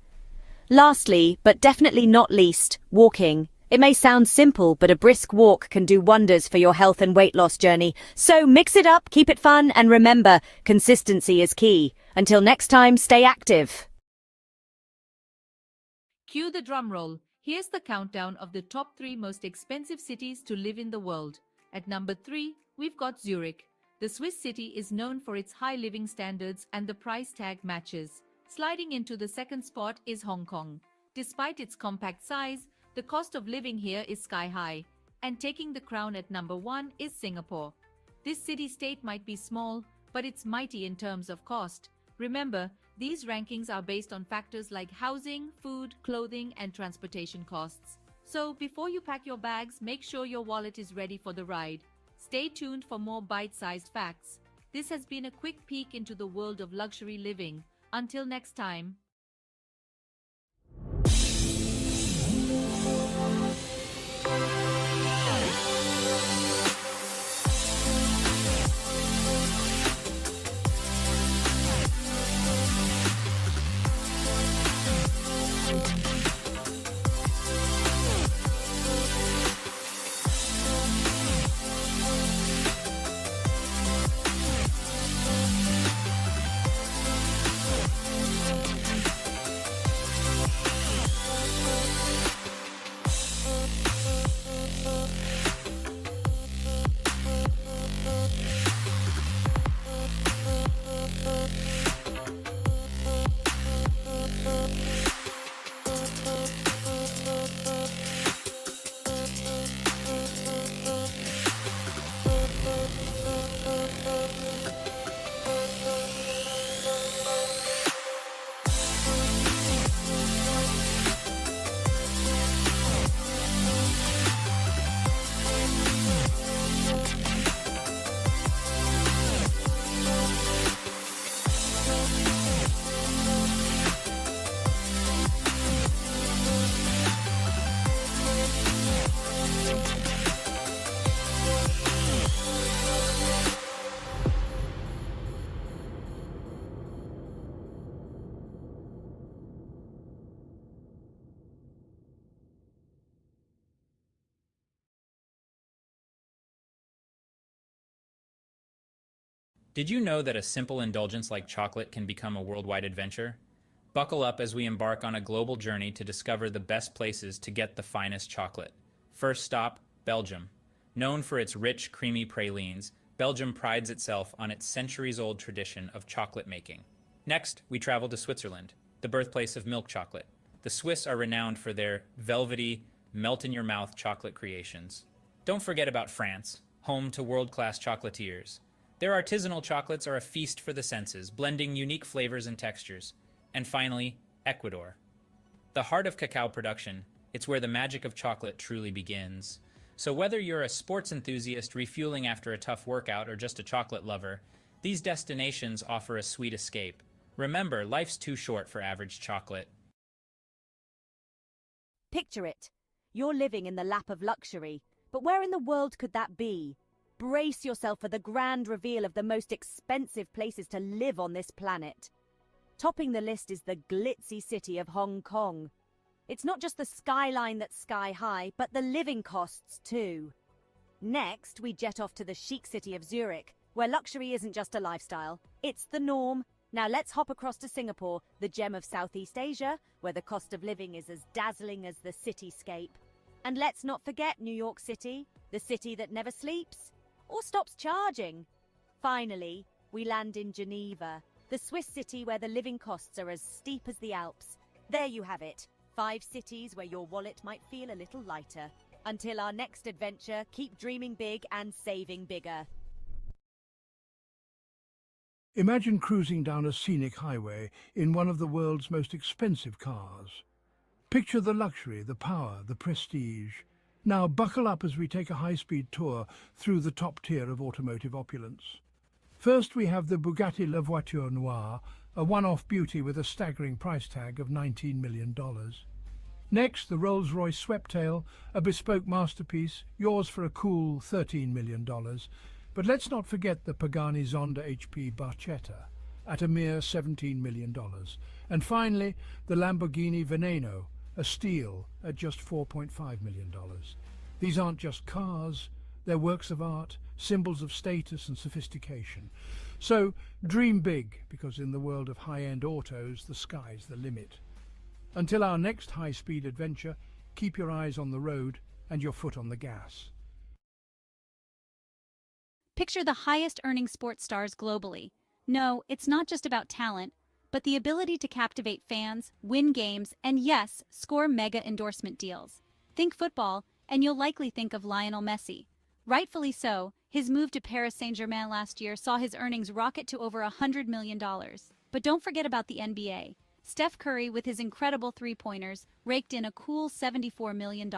G: Lastly, but definitely not least, walking. It may sound simple, but a brisk walk can do wonders for your health and weight loss journey. So mix it up, keep it fun, and remember, consistency is key. Until next time, stay active.
Q: Cue the drum roll. Here's the countdown of the top 3 most expensive cities to live in the world. At number 3, we've got Zurich. The Swiss city is known for its high living standards and the price tag matches. Sliding into the second spot is Hong Kong. Despite its compact size, the cost of living here is sky high. And taking the crown at number 1 is Singapore. This city-state might be small, but it's mighty in terms of cost. Remember, these rankings are based on factors like housing, food, clothing, and transportation costs. So before you pack your bags, make sure your wallet is ready for the ride. Stay tuned for more bite-sized facts. This has been a quick peek into the world of luxury living. Until next time.
K: Did you know that a simple indulgence like chocolate can become a worldwide adventure? Buckle up as we embark on a global journey to discover the best places to get the finest chocolate. First stop, Belgium. Known for its rich, creamy pralines, Belgium prides itself on its centuries-old tradition of chocolate making. Next, we travel to Switzerland, the birthplace of milk chocolate. The Swiss are renowned for their velvety, melt-in-your-mouth chocolate creations. Don't forget about France, home to world-class chocolatiers. Their artisanal chocolates are a feast for the senses, blending unique flavors and textures. And finally, Ecuador. The heart of cacao production, it's where the magic of chocolate truly begins. So whether you're a sports enthusiast refueling after a tough workout or just a chocolate lover, these destinations offer a sweet escape. Remember, life's too short for average chocolate.
G: Picture it. You're living in the lap of luxury, but where in the world could that be? Brace yourself for the grand reveal of the most expensive places to live on this planet. Topping the list is the glitzy city of Hong Kong. It's not just the skyline that's sky high, but the living costs too. Next, we jet off to the chic city of Zurich, where luxury isn't just a lifestyle, it's the norm. Now let's hop across to Singapore, the gem of Southeast Asia, where the cost of living is as dazzling as the cityscape. And let's not forget New York City, the city that never sleeps or stops charging. Finally, we land in Geneva, the Swiss city where the living costs are as steep as the Alps. There you have it, 5 cities where your wallet might feel a little lighter. Until our next adventure, keep dreaming big and saving bigger.
R: Imagine cruising down a scenic highway in one of the world's most expensive cars. Picture the luxury, the power, the prestige. Now buckle up as we take a high-speed tour through the top tier of automotive opulence. First we have the Bugatti La Voiture Noire, a one-off beauty with a staggering price tag of $19 million. Next, the Rolls-Royce Sweptail, a bespoke masterpiece, yours for a cool $13 million. But let's not forget the Pagani Zonda HP Barchetta, at a mere $17 million. And finally, the Lamborghini Veneno, a steal at just $4.5 million. These aren't just cars, they're works of art, symbols of status and sophistication. So dream big, because in the world of high-end autos, the sky's the limit. Until our next high-speed adventure, keep your eyes on the road and your foot on the gas.
S: Picture the highest-earning sports stars globally. No, it's not just about talent, but the ability to captivate fans, win games, and yes, score mega endorsement deals. Think football, and you'll likely think of Lionel Messi. Rightfully so, his move to Paris Saint-Germain last year saw his earnings rocket to over $100 million. But don't forget about the NBA. Steph Curry, with his incredible three-pointers, raked in a cool $74 million.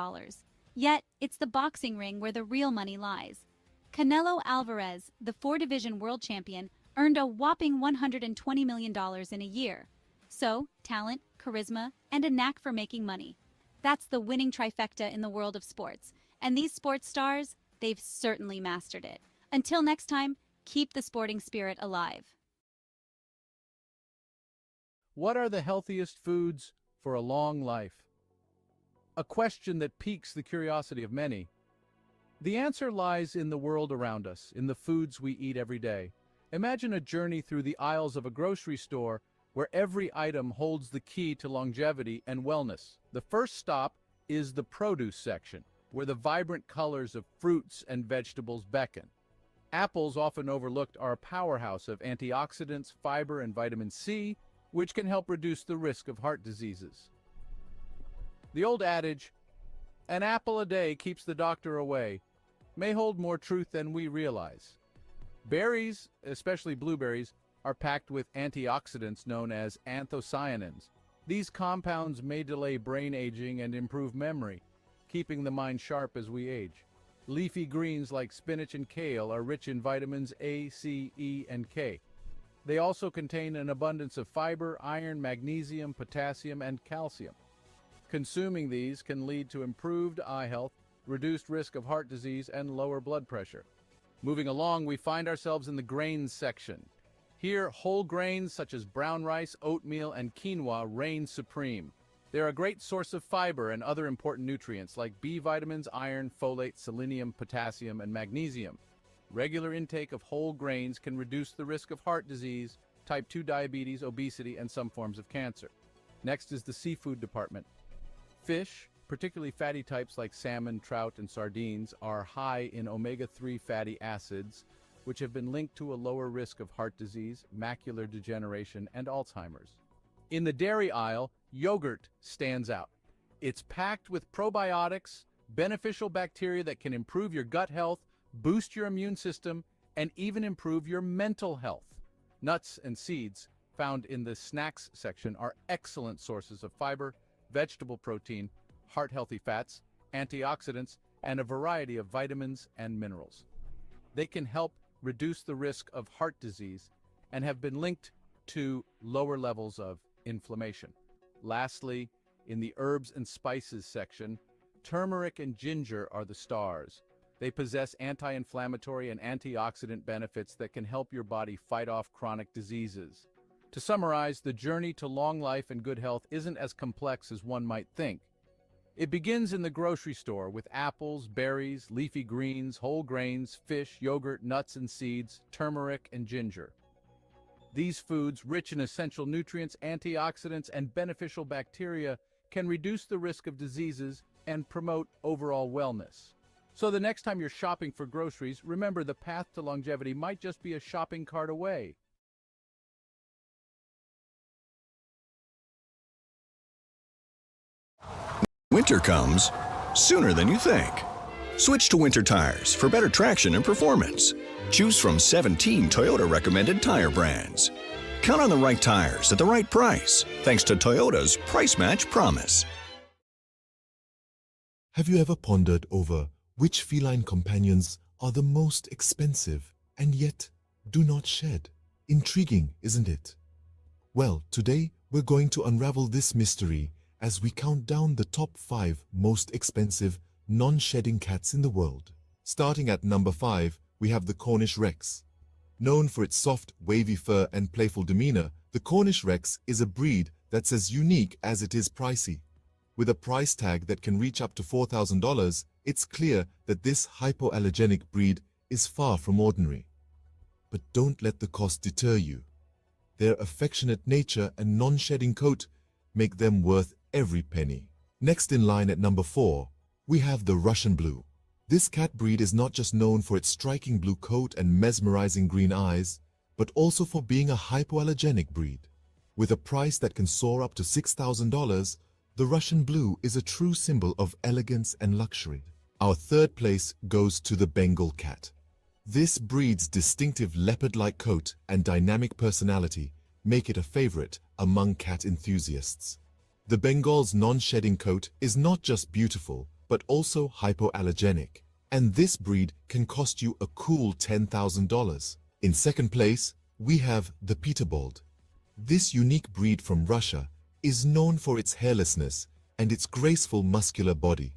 S: Yet, it's the boxing ring where the real money lies. Canelo Alvarez, the four-division world champion, earned a whopping $120 million in a year. So, talent, charisma, and a knack for making money. That's the winning trifecta in the world of sports. And these sports stars, they've certainly mastered it. Until next time, keep the sporting spirit alive.
T: What are the healthiest foods for a long life? A question that piques the curiosity of many. The answer lies in the world around us, in the foods we eat every day. Imagine a journey through the aisles of a grocery store where every item holds the key to longevity and wellness. The first stop is the produce section, where the vibrant colors of fruits and vegetables beckon. Apples, often overlooked, are a powerhouse of antioxidants, fiber, and vitamin C, which can help reduce the risk of heart diseases. The old adage, "An apple a day keeps the doctor away," may hold more truth than we realize. Berries, especially blueberries, are packed with antioxidants known as anthocyanins. These compounds may delay brain aging and improve memory, keeping the mind sharp as we age. Leafy greens like spinach and kale are rich in vitamins A, C, E, and K. They also contain an abundance of fiber, iron, magnesium, potassium, and calcium. Consuming these can lead to improved eye health, reduced risk of heart disease, and lower blood pressure. Moving along, we find ourselves in the grains section. Here, whole grains such as brown rice, oatmeal, and quinoa reign supreme. They're a great source of fiber and other important nutrients like B vitamins, iron, folate, selenium, potassium, and magnesium. Regular intake of whole grains can reduce the risk of heart disease, type 2 diabetes, obesity, and some forms of cancer. Next is the seafood department. Fish, particularly fatty types like salmon, trout, and sardines, are high in omega-3 fatty acids, which have been linked to a lower risk of heart disease, macular degeneration, and Alzheimer's. In the dairy aisle, yogurt stands out. It's packed with probiotics, beneficial bacteria that can improve your gut health, boost your immune system, and even improve your mental health. Nuts and seeds, found in the snacks section, are excellent sources of fiber, vegetable protein, heart-healthy fats, antioxidants, and a variety of vitamins and minerals. They can help reduce the risk of heart disease and have been linked to lower levels of inflammation. Lastly, in the herbs and spices section, turmeric and ginger are the stars. They possess anti-inflammatory and antioxidant benefits that can help your body fight off chronic diseases. To summarize, the journey to long life and good health isn't as complex as one might think. It begins in the grocery store with apples, berries, leafy greens, whole grains, fish, yogurt, nuts and seeds, turmeric, and ginger. These foods, rich in essential nutrients, antioxidants, and beneficial bacteria, can reduce the risk of diseases and promote overall wellness. So the next time you're shopping for groceries, remember the path to longevity might just be a shopping cart away.
U: Winter comes sooner than you think. Switch to Winter tires for better traction and performance. Choose from 17 Toyota recommended tire brands. Count on the right tires at the right price, thanks to Toyota's Price Match Promise.
C: Have you ever pondered over which feline companions are the most expensive and yet do not shed? Intriguing, isn't it? Well, today we're going to unravel this mystery as we count down the top 5 most expensive non-shedding cats in the world. Starting at number 5, we have the Cornish Rex. Known for its soft, wavy fur and playful demeanor, the Cornish Rex is a breed that's as unique as it is pricey. With a price tag that can reach up to $4,000, it's clear that this hypoallergenic breed is far from ordinary. But don't let the cost deter you. Their affectionate nature and non-shedding coat make them worth every penny. Next in line at number 4, we have the Russian Blue. This cat breed is not just known for its striking blue coat and mesmerizing green eyes, but also for being a hypoallergenic breed. With a price that can soar up to $6,000, the Russian Blue is a true symbol of elegance and luxury. Our third place goes to the Bengal cat. This breed's distinctive leopard-like coat and dynamic personality make it a favorite among cat enthusiasts. The Bengal's non-shedding coat is not just beautiful, but also hypoallergenic, and this breed can cost you a cool $10,000. In second place, we have the Peterbold. This unique breed from Russia is known for its hairlessness and its graceful muscular body.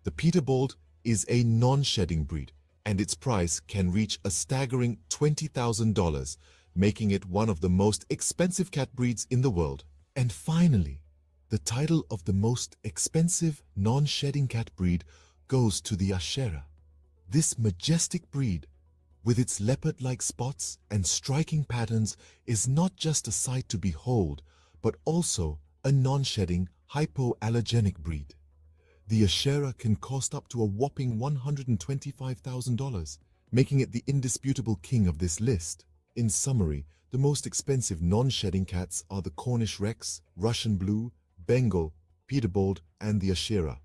C: The Peterbold is a non-shedding breed, and its price can reach a staggering $20,000, making it one of the most expensive cat breeds in the world. And finally, the title of the most expensive non-shedding cat breed goes to the Ashera. This majestic breed, with its leopard-like spots and striking patterns, is not just a sight to behold, but also a non-shedding, hypoallergenic breed. The Ashera can cost up to a whopping $125,000, making it the indisputable king of this list. In summary, the most expensive non-shedding cats are the Cornish Rex, Russian Blue, Bengal, Peterbold, and the Ashera.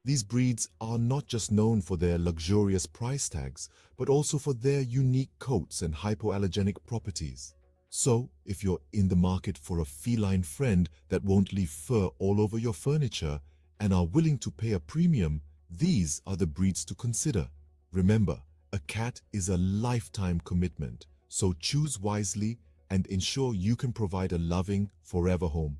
C: These breeds are not just known for their luxurious price tags, but also for their unique coats and hypoallergenic properties. So, if you're in the market for a feline friend that won't leave fur all over your furniture and are willing to pay a premium, these are the breeds to consider. Remember, a cat is a lifetime commitment, so choose wisely and ensure you can provide a loving, forever home.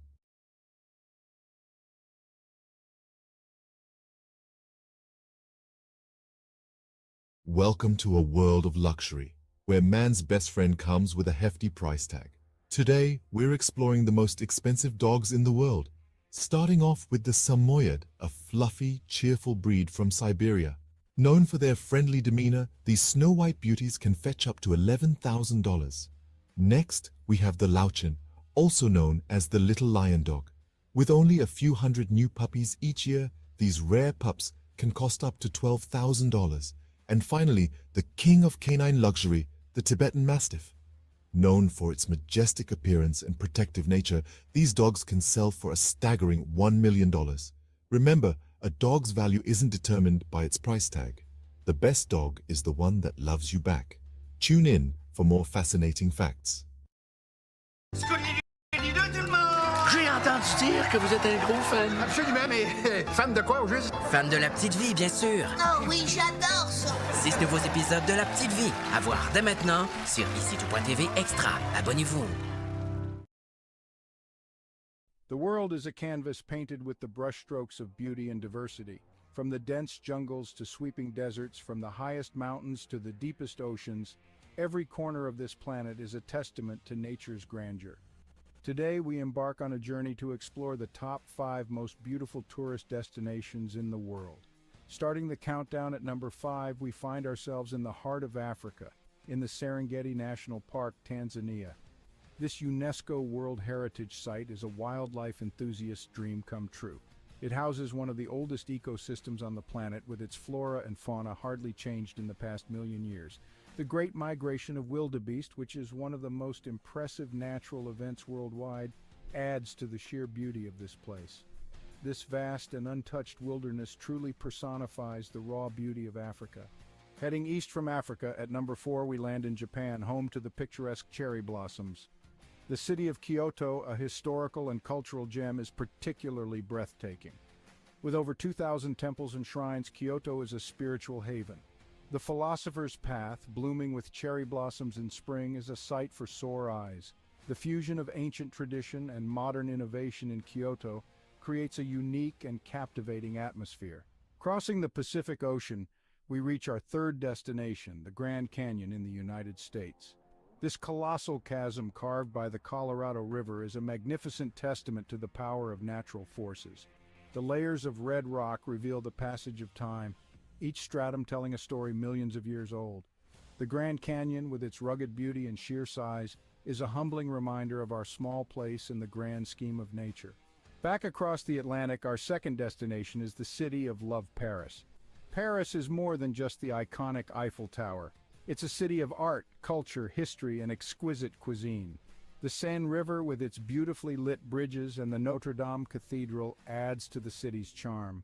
C: Welcome to a world of luxury, where man's best friend comes with a hefty price tag. Today, we're exploring the most expensive dogs in the world, starting off with the Samoyed, a fluffy, cheerful breed from Siberia. Known for their friendly demeanor, these snow-white beauties can fetch up to $11,000. Next, we have the Lauchin, also known as the little lion dog. With only a few hundred new puppies each year, these rare pups can cost up to $12,000. And finally, the king of canine luxury, the Tibetan Mastiff. Known for its majestic appearance and protective nature, these dogs can sell for a staggering $1 million. Remember, a dog's value isn't determined by its price tag. The best dog is the one that loves you back. Tune in for more fascinating facts.
A: J'ai entendu dire que vous êtes un gros fan.
V: Absolument, mais fan de quoi au juste?
A: Fan de La Petite Vie, bien sûr.
V: Oh oui, j'adore ça.
A: 6 nouveaux épisodes de La Petite Vie. À voir dès maintenant sur ici.tv Extra. Abonnez-vous.
T: The world is a canvas painted with the brushstrokes of beauty and diversity. From the dense jungles to sweeping deserts, from the highest mountains to the deepest oceans, every corner of this planet is a testament to nature's grandeur. Today, we embark on a journey to explore the top 5 most beautiful tourist destinations in the world. Starting the countdown at number 5, we find ourselves in the heart of Africa, in the Serengeti National Park, Tanzania. This UNESCO World Heritage Site is a wildlife enthusiast's dream come true. It houses one of the oldest ecosystems on the planet, with its flora and fauna hardly changed in the past million years. The Great Migration of Wildebeest, which is one of the most impressive natural events worldwide, adds to the sheer beauty of this place. This vast and untouched wilderness truly personifies the raw beauty of Africa. Heading east from Africa, at number 4 we land in Japan, home to the picturesque cherry blossoms. The city of Kyoto, a historical and cultural gem, is particularly breathtaking. With over 2,000 temples and shrines, Kyoto is a spiritual haven. The Philosopher's Path, blooming with cherry blossoms in spring, is a sight for sore eyes. The fusion of ancient tradition and modern innovation in Kyoto creates a unique and captivating atmosphere. Crossing the Pacific Ocean, we reach our third destination, the Grand Canyon in the United States. This colossal chasm carved by the Colorado River is a magnificent testament to the power of natural forces. The layers of red rock reveal the passage of time, each stratum telling a story millions of years old. The Grand Canyon, with its rugged beauty and sheer size, is a humbling reminder of our small place in the grand scheme of nature.
B: Back across the Atlantic, our second destination is the city of love, Paris. Paris is more than just the iconic Eiffel Tower. It's a city of art, culture, history, and exquisite cuisine. The Seine River, with its beautifully lit bridges, and the Notre Dame Cathedral adds to the city's charm.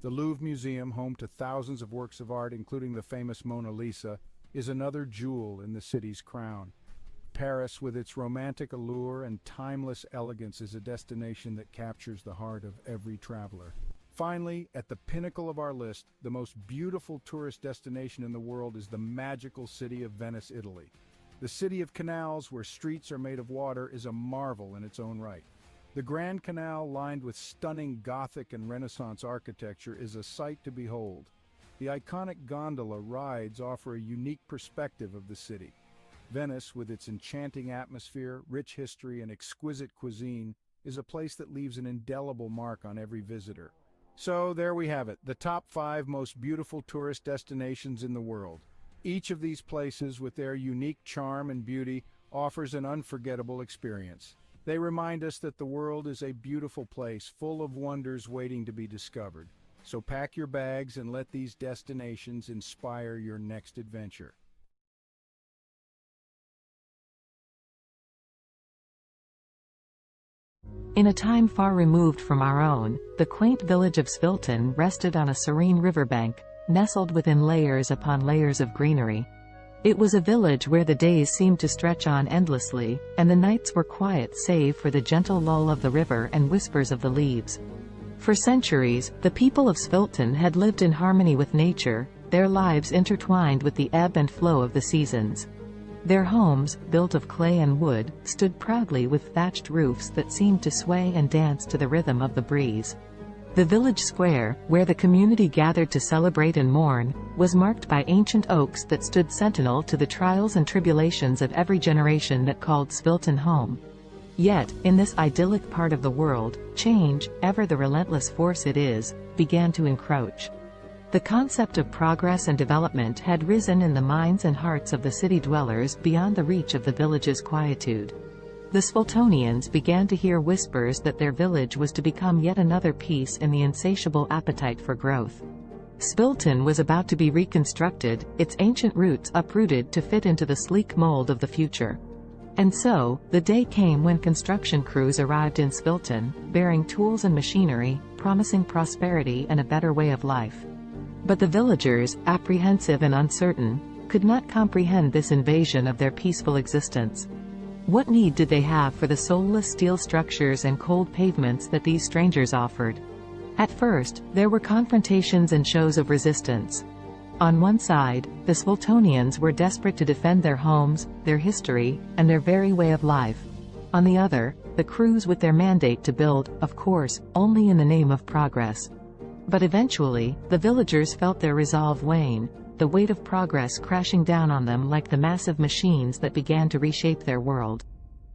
B: The Louvre Museum, home to thousands of works of art, including the famous Mona Lisa, is another jewel in the city's crown. Paris, with its romantic allure and timeless elegance, is a destination that captures the heart of every traveler. Finally, at the pinnacle of our list, the most beautiful tourist destination in the world is the magical city of Venice, Italy. The city of canals, where streets are made of water, is a marvel in its own right. The Grand Canal, lined with stunning Gothic and Renaissance architecture, is a sight to behold. The iconic gondola rides offer a unique perspective of the city. Venice, with its enchanting atmosphere, rich history, and exquisite cuisine, is a place that leaves an indelible mark on every visitor. So there we have it, the top 5 most beautiful tourist destinations in the world. Each of these places, with their unique charm and beauty, offers an unforgettable experience. They remind us that the world is a beautiful place, full of wonders waiting to be discovered. So pack your bags and let these destinations inspire your next adventure.
D: In a time far removed from our own, the quaint village of Svilton rested on a serene riverbank, nestled within layers upon layers of greenery. It was a village where the days seemed to stretch on endlessly, and the nights were quiet save for the gentle lull of the river and whispers of the leaves. For centuries, the people of Svilton had lived in harmony with nature, their lives intertwined with the ebb and flow of the seasons. Their homes, built of clay and wood, stood proudly with thatched roofs that seemed to sway and dance to the rhythm of the breeze. The village square, where the community gathered to celebrate and mourn, was marked by ancient oaks that stood sentinel to the trials and tribulations of every generation that called Svilton home. Yet, in this idyllic part of the world, change, ever the relentless force it is, began to encroach. The concept of progress and development had risen in the minds and hearts of the city dwellers beyond the reach of the village's quietude. The Sviltonians began to hear whispers that their village was to become yet another piece in the insatiable appetite for growth. Svilton was about to be reconstructed, its ancient roots uprooted to fit into the sleek mold of the future. And so, the day came when construction crews arrived in Svilton, bearing tools and machinery, promising prosperity and a better way of life. But the villagers, apprehensive and uncertain, could not comprehend this invasion of their peaceful existence. What need did they have for the soulless steel structures and cold pavements that these strangers offered? At first, there were confrontations and shows of resistance. On one side, the Sviltonians were desperate to defend their homes, their history, and their very way of life. On the other, the crews with their mandate to build, of course, only in the name of progress. But eventually, the villagers felt their resolve wane, the weight of progress crashing down on them like the massive machines that began to reshape their world.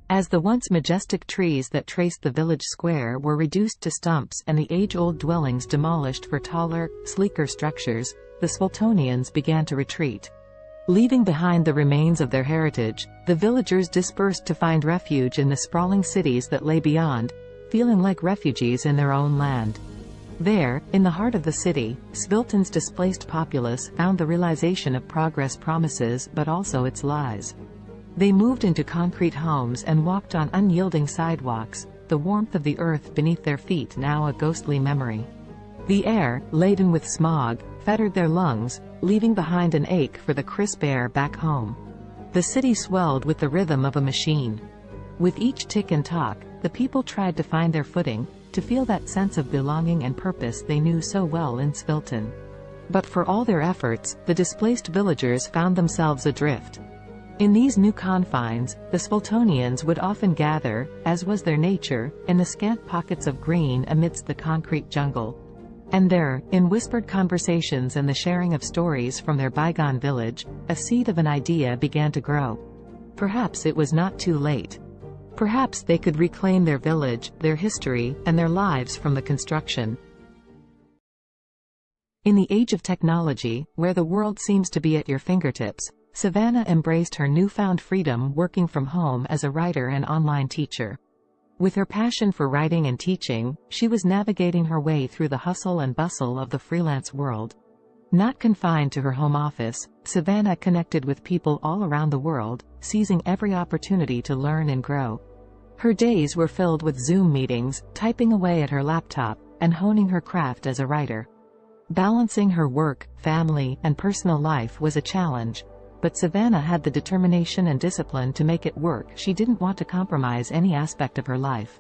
D: As the once majestic trees that traced the village square were reduced to stumps and the age-old dwellings demolished for taller, sleeker structures, the Sviltonians began to retreat. Leaving behind the remains of their heritage, the villagers dispersed to find refuge in the sprawling cities that lay beyond, feeling like refugees in their own land. There, in the heart of the city, Svilton's displaced populace found the realization of progress promises but also its lies. They moved into concrete homes and walked on unyielding sidewalks, the warmth of the earth beneath their feet now a ghostly memory. The air, laden with smog, fettered their lungs, leaving behind an ache for the crisp air back home. The city swelled with the rhythm of a machine. With each tick and tock, the people tried to find their footing, to feel that sense of belonging and purpose they knew so well in Svilton. But for all their efforts, the displaced villagers found themselves adrift. In these new confines, the Sviltonians would often gather, as was their nature, in the scant pockets of green amidst the concrete jungle. And there, in whispered conversations and the sharing of stories from their bygone village, a seed of an idea began to grow. Perhaps it was not too late. Perhaps they could reclaim their village, their history, and their lives from the construction. In the age of technology, where the world seems to be at your fingertips, Savannah embraced her newfound freedom working from home as a writer and online teacher. With her passion for writing and teaching, she was navigating her way through the hustle and bustle of the freelance world. Not confined to her home office, Savannah connected with people all around the world, seizing every opportunity to learn and grow. Her days were filled with Zoom meetings, typing away at her laptop, and honing her craft as a writer. Balancing her work, family, and personal life was a challenge, but Savannah had the determination and discipline to make it work. She didn't want to compromise any aspect of her life.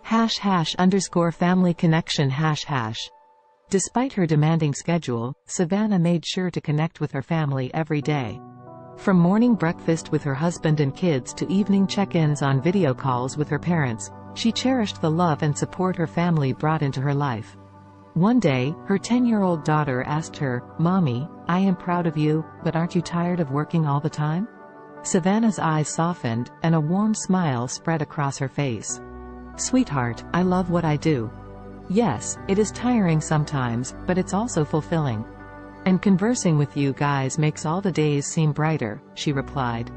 D: #family connection #. Despite her demanding schedule, Savannah made sure to connect with her family every day. From morning breakfast with her husband and kids to evening check-ins on video calls with her parents, she cherished the love and support her family brought into her life. One day, her 10-year-old daughter asked her, "Mommy, I am proud of you, but aren't you tired of working all the time?" Savannah's eyes softened, and a warm smile spread across her face. "Sweetheart, I love what I do. Yes, it is tiring sometimes, but it's also fulfilling. And conversing with you guys makes all the days seem brighter," she replied.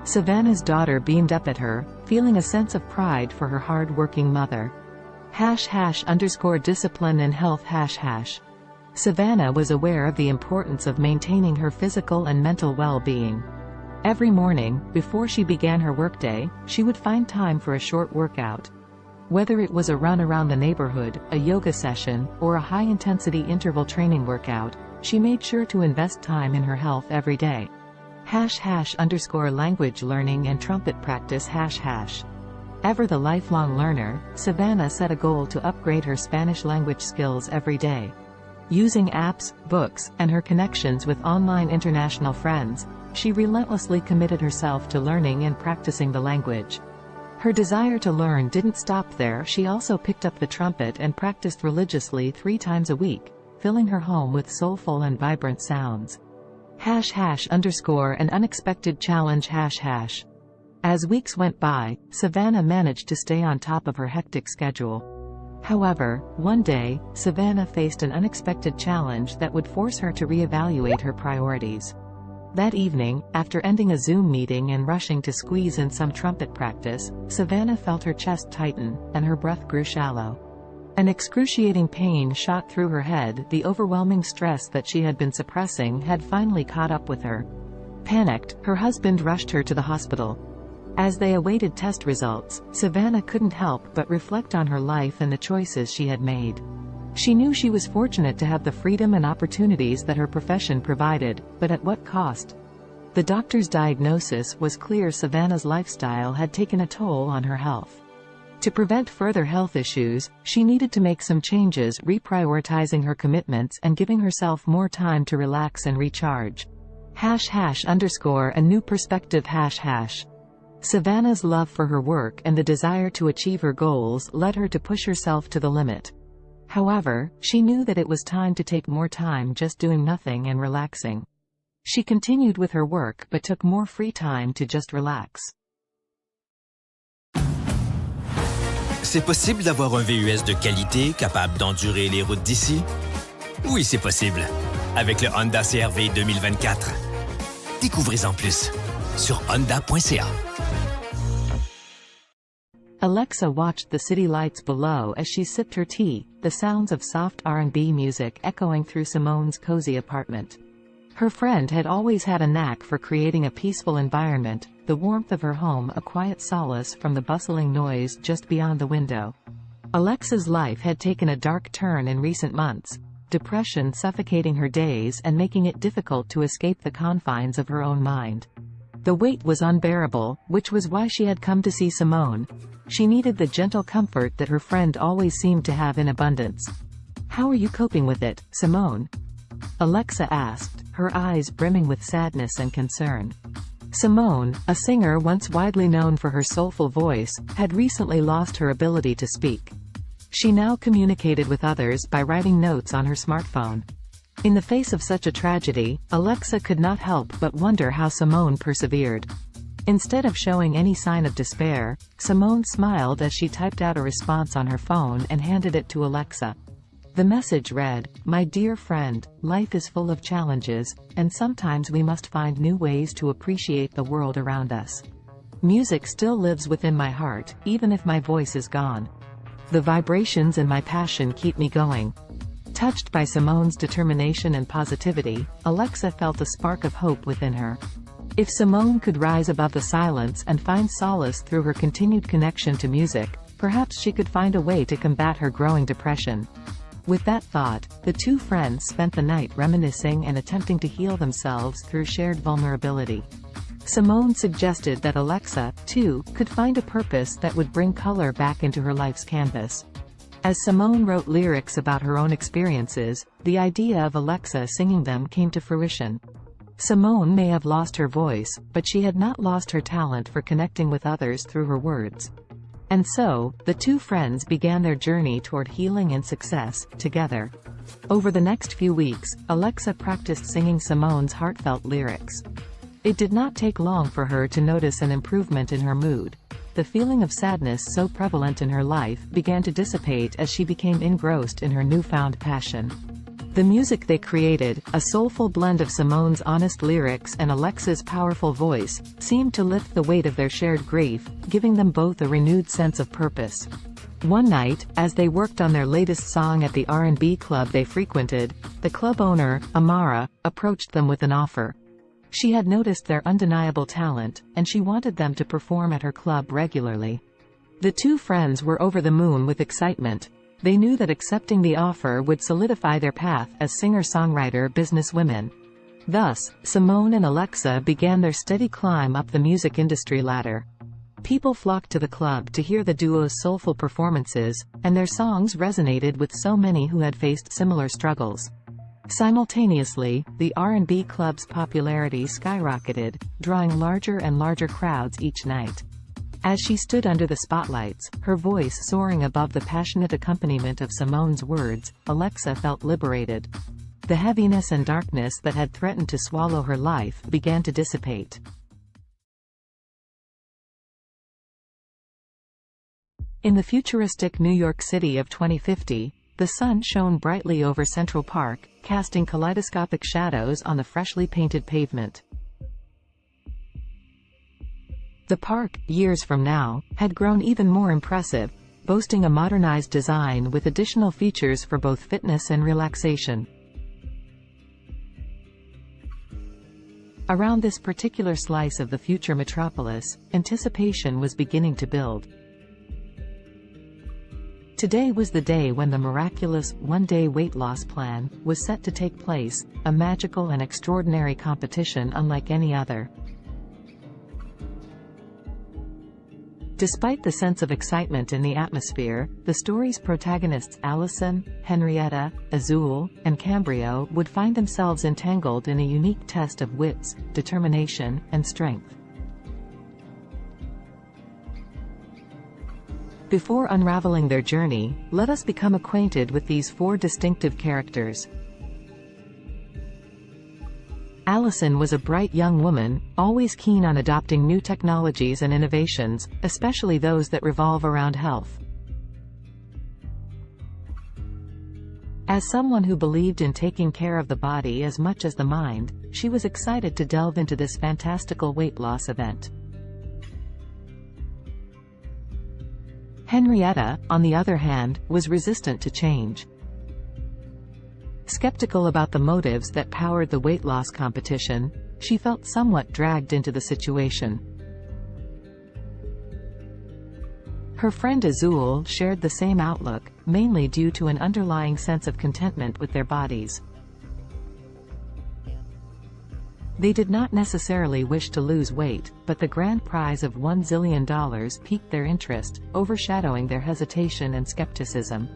D: Savannah's daughter beamed up at her, feeling a sense of pride for her hard-working mother. #discipline and health #. Savannah was aware of the importance of maintaining her physical and mental well-being. Every morning, before she began her workday, she would find time for a short workout. Whether it was a run around the neighborhood, a yoga session, or a high-intensity interval training workout, she made sure to invest time in her health every day. #language learning and trumpet practice #. Ever the lifelong learner, Savannah set a goal to upgrade her Spanish language skills every day. Using apps, books, and her connections with online international friends, she relentlessly committed herself to learning and practicing the language. Her desire to learn didn't stop there. She also picked up the trumpet and practiced religiously 3 times a week, filling her home with soulful and vibrant sounds. #an unexpected challenge #. As weeks went by, Savannah managed to stay on top of her hectic schedule. However, one day, Savannah faced an unexpected challenge that would force her to reevaluate her priorities. That evening, after ending a Zoom meeting and rushing to squeeze in some trumpet practice, Savannah felt her chest tighten, and her breath grew shallow. An excruciating pain shot through her head. The overwhelming stress that she had been suppressing had finally caught up with her. Panicked, her husband rushed her to the hospital. As they awaited test results, Savannah couldn't help but reflect on her life and the choices she had made. She knew she was fortunate to have the freedom and opportunities that her profession provided, but at what cost? The doctor's diagnosis was clear: Savannah's lifestyle had taken a toll on her health. To prevent further health issues, she needed to make some changes, reprioritizing her commitments and giving herself more time to relax and recharge. #a new perspective #. Savannah's love for her work and the desire to achieve her goals led her to push herself to the limit. However, she knew that it was time to take more time just doing nothing and relaxing. She continued with her work but took more free time to just relax.
E: C'est possible d'avoir un VUS de qualité capable d'endurer les routes d'ici? Oui, c'est possible. Avec le Honda CR-V 2024. Découvrez-en plus sur honda.ca.
D: Alexa watched the city lights below as she sipped her tea, the sounds of soft R&B music echoing through Simone's cozy apartment. Her friend had always had a knack for creating a peaceful environment, the warmth of her home a quiet solace from the bustling noise just beyond the window. Alexa's life had taken a dark turn in recent months, depression suffocating her days and making it difficult to escape the confines of her own mind. The weight was unbearable, which was why she had come to see Simone. She needed the gentle comfort that her friend always seemed to have in abundance. "How are you coping with it, Simone?" Alexa asked, her eyes brimming with sadness and concern. Simone, a singer once widely known for her soulful voice, had recently lost her ability to speak. She now communicated with others by writing notes on her smartphone. In the face of such a tragedy, Alexa could not help but wonder how Simone persevered. Instead of showing any sign of despair, Simone smiled as she typed out a response on her phone and handed it to Alexa. The message read, "My dear friend, life is full of challenges, and sometimes we must find new ways to appreciate the world around us. Music still lives within my heart, even if my voice is gone. The vibrations and my passion keep me going. Touched by Simone's determination and positivity, Alexa felt a spark of hope within her. If Simone could rise above the silence and find solace through her continued connection to music, perhaps she could find a way to combat her growing depression. With that thought, the two friends spent the night reminiscing and attempting to heal themselves through shared vulnerability. Simone suggested that Alexa, too, could find a purpose that would bring color back into her life's canvas. As Simone wrote lyrics about her own experiences, the idea of Alexa singing them came to fruition. Simone may have lost her voice, but she had not lost her talent for connecting with others through her words. And so, the two friends began their journey toward healing and success, together. Over the next few weeks, Alexa practiced singing Simone's heartfelt lyrics. It did not take long for her to notice an improvement in her mood. The feeling of sadness so prevalent in her life began to dissipate as she became engrossed in her newfound passion. The music they created, a soulful blend of Simone's honest lyrics and Alexa's powerful voice, seemed to lift the weight of their shared grief, giving them both a renewed sense of purpose. One night, as they worked on their latest song at the R&B club they frequented, the club owner, Amara, approached them with an offer. She had noticed their undeniable talent, and she wanted them to perform at her club regularly. The two friends were over the moon with excitement. They knew that accepting the offer would solidify their path as singer-songwriter businesswomen. Thus, Simone and Alexa began their steady climb up the music industry ladder. People flocked to the club to hear the duo's soulful performances, and their songs resonated with so many who had faced similar struggles. Simultaneously, the R&B club's popularity skyrocketed, drawing larger and larger crowds each night. As she stood under the spotlights, her voice soaring above the passionate accompaniment of Simone's words, Alexa felt liberated. The heaviness and darkness that had threatened to swallow her life began to dissipate. In the futuristic New York City of 2050, the sun shone brightly over Central Park, casting kaleidoscopic shadows on the freshly painted pavement. The park, years from now, had grown even more impressive, boasting a modernized design with additional features for both fitness and relaxation. Around this particular slice of the future metropolis, anticipation was beginning to build. Today was the day when the miraculous one-day weight loss plan was set to take place, a magical and extraordinary competition unlike any other. Despite the sense of excitement in the atmosphere, the story's protagonists Allison, Henrietta, Azul, and Cambrio would find themselves entangled in a unique test of wits, determination, and strength. Before unraveling their journey, let us become acquainted with these four distinctive characters. Allison was a bright young woman, always keen on adopting new technologies and innovations, especially those that revolve around health. As someone who believed in taking care of the body as much as the mind, she was excited to delve into this fantastical weight loss event. Henrietta, on the other hand, was resistant to change. Skeptical about the motives that powered the weight loss competition, she felt somewhat dragged into the situation. Her friend Azul shared the same outlook, mainly due to an underlying sense of contentment with their bodies. They did not necessarily wish to lose weight, but the grand prize of $1 zillion piqued their interest, overshadowing their hesitation and skepticism.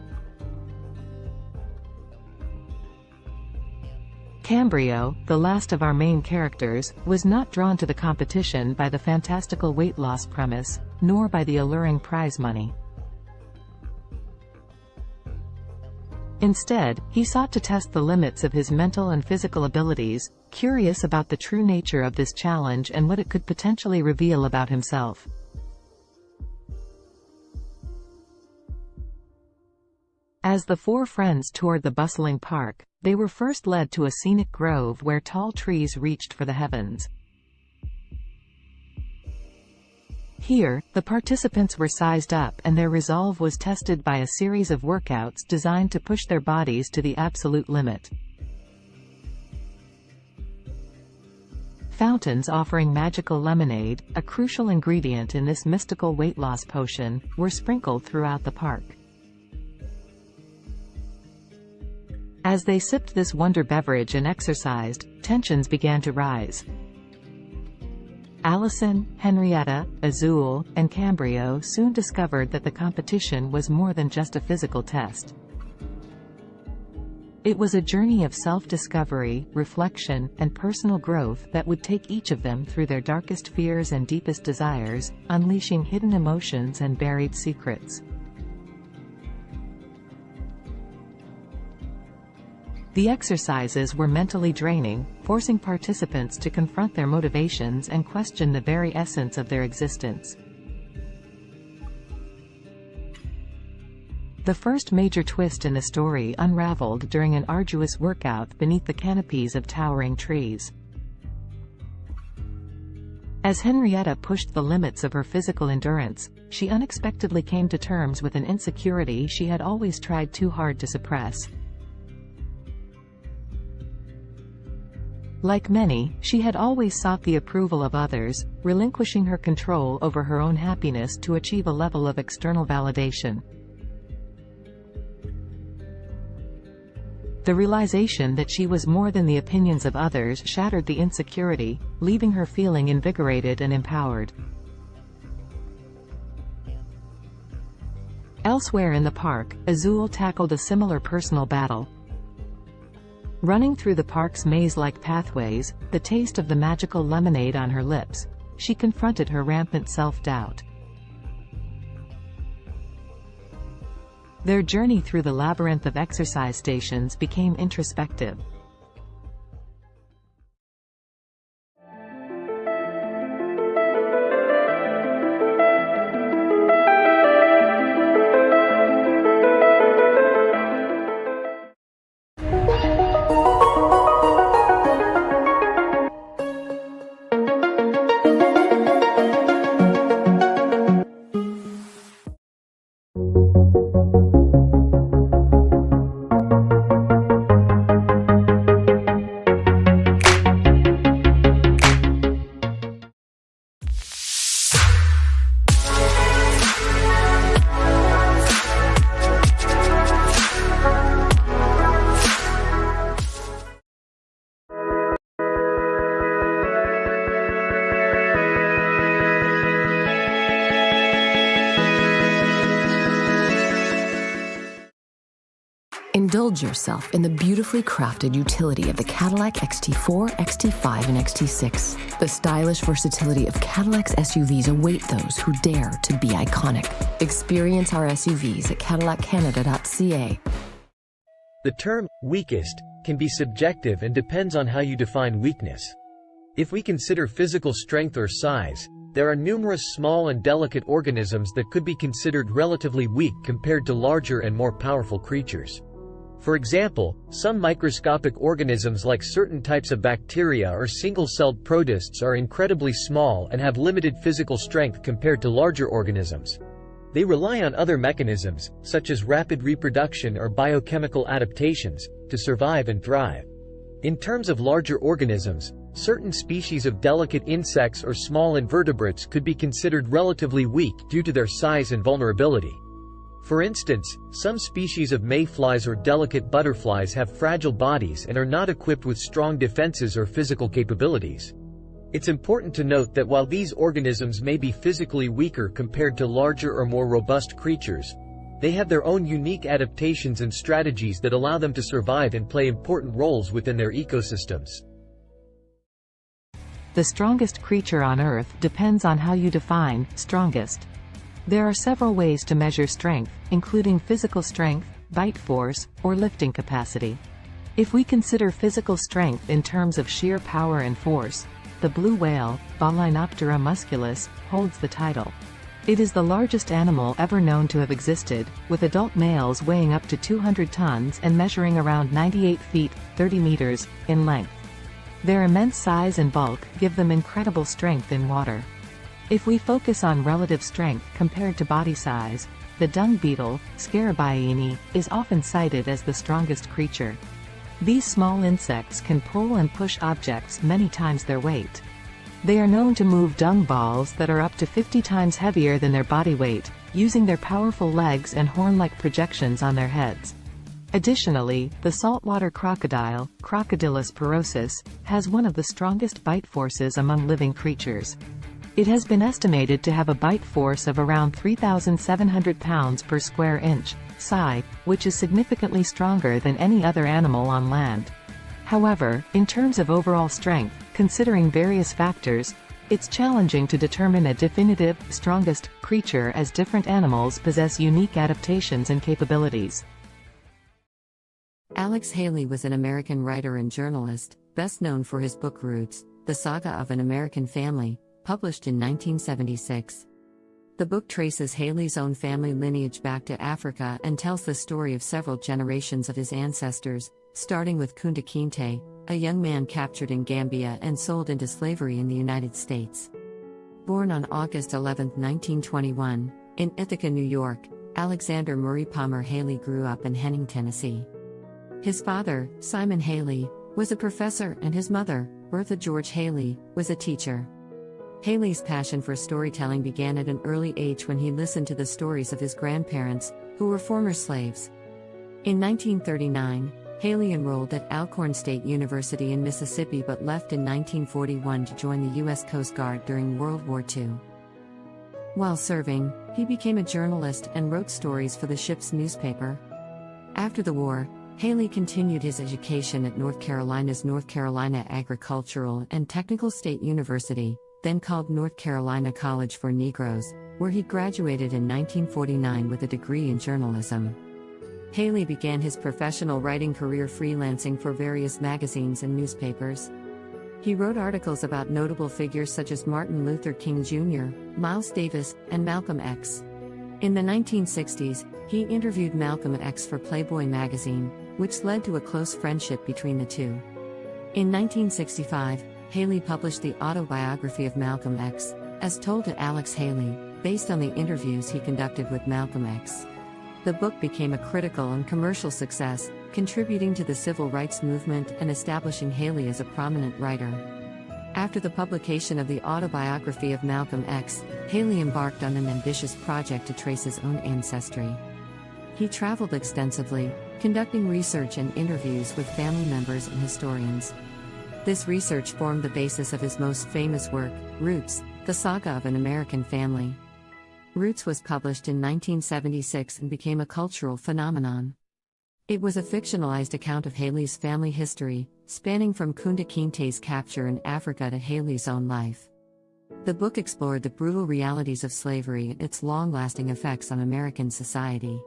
D: Cambrio, the last of our main characters, was not drawn to the competition by the fantastical weight loss premise, nor by the alluring prize money. Instead, he sought to test the limits of his mental and physical abilities, curious about the true nature of this challenge and what it could potentially reveal about himself. As the four friends toured the bustling park, they were first led to a scenic grove where tall trees reached for the heavens. Here, the participants were sized up and their resolve was tested by a series of workouts designed to push their bodies to the absolute limit. Fountains offering magical lemonade, a crucial ingredient in this mystical weight loss potion, were sprinkled throughout the park. As they sipped this wonder beverage and exercised, tensions began to rise. Allison, Henrietta, Azul, and Cambrio soon discovered that the competition was more than just a physical test. It was a journey of self-discovery, reflection, and personal growth that would take each of them through their darkest fears and deepest desires, unleashing hidden emotions and buried secrets. The exercises were mentally draining, forcing participants to confront their motivations and question the very essence of their existence. The first major twist in the story unraveled during an arduous workout beneath the canopies of towering trees. As Henrietta pushed the limits of her physical endurance, she unexpectedly came to terms with an insecurity she had always tried too hard to suppress. Like many, she had always sought the approval of others, relinquishing her control over her own happiness to achieve a level of external validation. The realization that she was more than the opinions of others shattered the insecurity, leaving her feeling invigorated and empowered. Elsewhere in the park, Azul tackled a similar personal battle. Running through the park's maze-like pathways, the taste of the magical lemonade on her lips, she confronted her rampant self-doubt. Their journey through the labyrinth of exercise stations became introspective.
H: Indulge yourself in the beautifully crafted utility of the Cadillac XT4, XT5, and XT6. The stylish versatility of Cadillac's SUVs await those who dare to be iconic. Experience our SUVs at cadillaccanada.ca.
I: The term weakest can be subjective and depends on how you define weakness. If we consider physical strength or size, there are numerous small and delicate organisms that could be considered relatively weak compared to larger and more powerful creatures. For example, some microscopic organisms like certain types of bacteria or single-celled protists are incredibly small and have limited physical strength compared to larger organisms. They rely on other mechanisms, such as rapid reproduction or biochemical adaptations, to survive and thrive. In terms of larger organisms, certain species of delicate insects or small invertebrates could be considered relatively weak due to their size and vulnerability. For instance, some species of mayflies or delicate butterflies have fragile bodies and are not equipped with strong defenses or physical capabilities. It's important to note that while these organisms may be physically weaker compared to larger or more robust creatures, they have their own unique adaptations and strategies that allow them to survive and play important roles within their ecosystems.
D: The strongest creature on Earth depends on how you define strongest. There are several ways to measure strength, including physical strength, bite force, or lifting capacity. If we consider physical strength in terms of sheer power and force, the blue whale, Balaenoptera musculus, holds the title. It is the largest animal ever known to have existed, with adult males weighing up to 200 tons and measuring around 98 feet, 30 meters, in length. Their immense size and bulk give them incredible strength in water. If we focus on relative strength compared to body size, the dung beetle, Scarabaeini, is often cited as the strongest creature. These small insects can pull and push objects many times their weight. They are known to move dung balls that are up to 50 times heavier than their body weight, using their powerful legs and horn-like projections on their heads. Additionally, the saltwater crocodile, Crocodylus porosus, has one of the strongest bite forces among living creatures. It has been estimated to have a bite force of around 3,700 pounds per square inch, psi, which is significantly stronger than any other animal on land. However, in terms of overall strength, considering various factors, it's challenging to determine a definitive, strongest creature, as different animals possess unique adaptations and capabilities.
H: Alex Haley was an American writer and journalist, best known for his book Roots, The Saga of an American Family, published in 1976. The book traces Haley's own family lineage back to Africa and tells the story of several generations of his ancestors, starting with Kunta Kinte, a young man captured in Gambia and sold into slavery in the United States. Born on August 11, 1921, in Ithaca, New York, Alexander Murray Palmer Haley grew up in Henning, Tennessee. His father, Simon Haley, was a professor and his mother, Bertha George Haley, was a teacher. Haley's passion for storytelling began at an early age when he listened to the stories of his grandparents, who were former slaves. In 1939, Haley enrolled at Alcorn State University in Mississippi but left in 1941 to join the U.S. Coast Guard during World War II. While serving, he became a journalist and wrote stories for the ship's newspaper. After the war, Haley continued his education at North Carolina's North Carolina Agricultural and Technical State University, then called North Carolina College for Negroes, where he graduated in 1949 with a degree in journalism. Haley began his professional writing career freelancing for various magazines and newspapers. He wrote articles about notable figures such as Martin Luther King Jr., Miles Davis, and Malcolm X. In the 1960s, he interviewed Malcolm X for Playboy magazine, which led to a close friendship between the two. In 1965, Haley published the autobiography of Malcolm X, as told to Alex Haley, based on the interviews he conducted with Malcolm X. The book became a critical and commercial success, contributing to the civil rights movement and establishing Haley as a prominent writer. After the publication of the autobiography of Malcolm X, Haley embarked on an ambitious project to trace his own ancestry. He traveled extensively, conducting research and interviews with family members and historians. This research formed the basis of his most famous work, Roots, The Saga of an American Family. Roots was published in 1976 and became a cultural phenomenon. It was a fictionalized account of Haley's family history, spanning from Kunta Kinte's capture in Africa to Haley's own life. The book explored the brutal realities of slavery and its long-lasting effects on American society.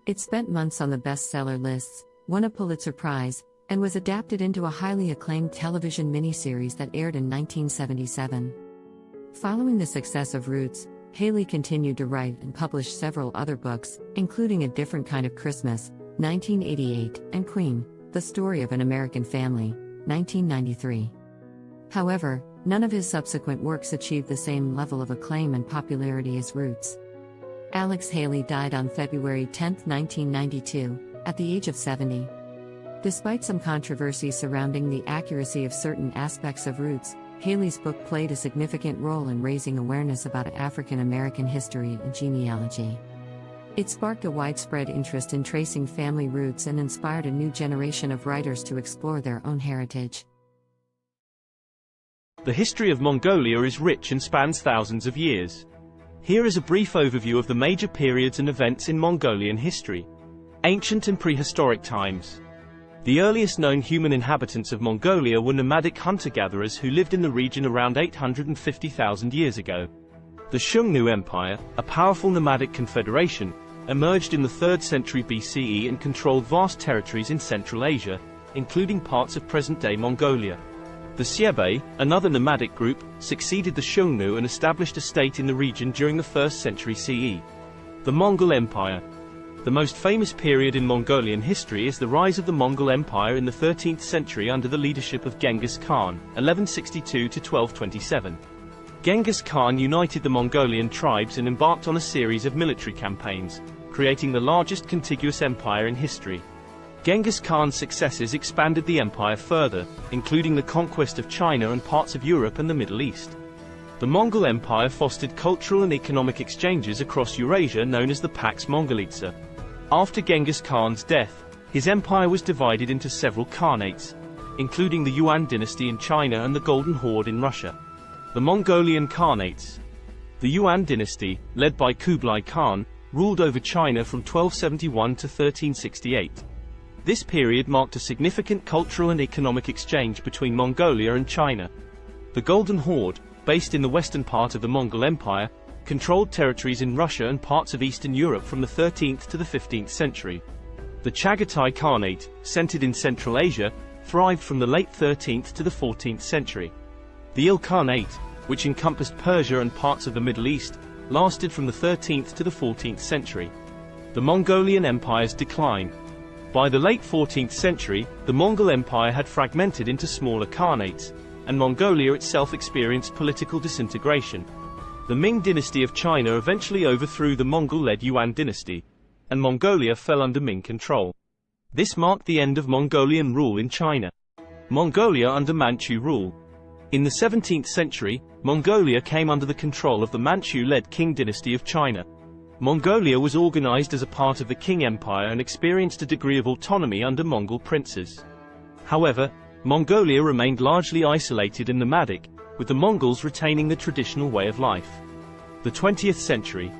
H: It spent months on the bestseller lists, won a Pulitzer Prize, and was adapted into a highly acclaimed television miniseries that aired in 1977. Following the success of Roots, Haley continued to write and publish several other books, including A Different Kind of Christmas, 1988, and Queen, The Story of an American Family, 1993. However, none of his subsequent works achieved the same level of acclaim and popularity as Roots. Alex Haley died on February 10, 1992, at the age of 70. Despite some controversy surrounding the accuracy of certain aspects of Roots, Haley's book played a significant role in raising awareness about African American history and genealogy. It sparked a widespread interest in tracing family roots and inspired a new generation of writers to explore their own heritage.
J: The history of Mongolia is rich and spans thousands of years. Here is a brief overview of the major periods and events in Mongolian history. Ancient and prehistoric times. The earliest known human inhabitants of Mongolia were nomadic hunter-gatherers who lived in the region around 850,000 years ago. The Xiongnu Empire, a powerful nomadic confederation, emerged in the 3rd century BCE and controlled vast territories in Central Asia, including parts of present-day Mongolia. The Xiebe, another nomadic group, succeeded the Xiongnu and established a state in the region during the 1st century CE. The Mongol Empire. The most famous period in Mongolian history is the rise of the Mongol Empire in the 13th century under the leadership of Genghis Khan, 1162 to 1227. Genghis Khan united the Mongolian tribes and embarked on a series of military campaigns, creating the largest contiguous empire in history. Genghis Khan's successes expanded the empire further, including the conquest of China and parts of Europe and the Middle East. The Mongol Empire fostered cultural and economic exchanges across Eurasia known as the Pax Mongolica. After Genghis Khan's death, his empire was divided into several khanates, including the Yuan dynasty in China and the Golden Horde in Russia. The Mongolian Khanates. The Yuan dynasty, led by Kublai Khan, ruled over China from 1271 to 1368. This period marked a significant cultural and economic exchange between Mongolia and China. The Golden Horde, based in the western part of the Mongol Empire, controlled territories in Russia and parts of Eastern Europe from the 13th to the 15th century. The Chagatai Khanate, centered in Central Asia, thrived from the late 13th to the 14th century. The Ilkhanate, which encompassed Persia and parts of the Middle East, lasted from the 13th to the 14th century. The Mongolian Empire's decline. By the late 14th century, the Mongol Empire had fragmented into smaller khanates, and Mongolia itself experienced political disintegration. The Ming dynasty of China eventually overthrew the Mongol-led Yuan dynasty, and Mongolia fell under Ming control. This marked the end of Mongolian rule in China. Mongolia under Manchu rule. In the 17th century, Mongolia came under the control of the Manchu-led Qing dynasty of China. Mongolia was organized as a part of the Qing Empire and experienced a degree of autonomy under Mongol princes. However, Mongolia remained largely isolated and nomadic, with the Mongols retaining the traditional way of life. The 20th century.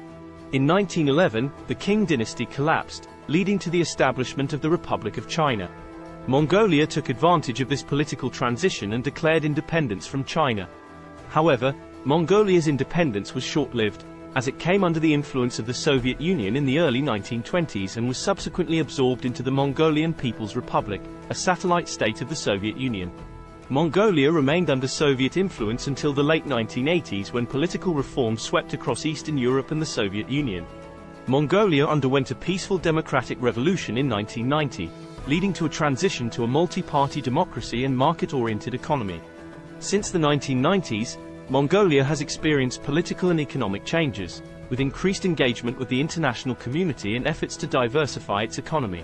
J: In 1911, the Qing dynasty collapsed, leading to the establishment of the Republic of China. Mongolia took advantage of this political transition and declared independence from China. However, Mongolia's independence was short-lived, as it came under the influence of the Soviet Union in the early 1920s and was subsequently absorbed into the Mongolian People's Republic, a satellite state of the Soviet Union. Mongolia remained under Soviet influence until the late 1980s when political reforms swept across Eastern Europe and the Soviet Union. Mongolia underwent a peaceful democratic revolution in 1990, leading to a transition to a multi-party democracy and market-oriented economy. Since the 1990s, Mongolia has experienced political and economic changes, with increased engagement with the international community and efforts to diversify its economy.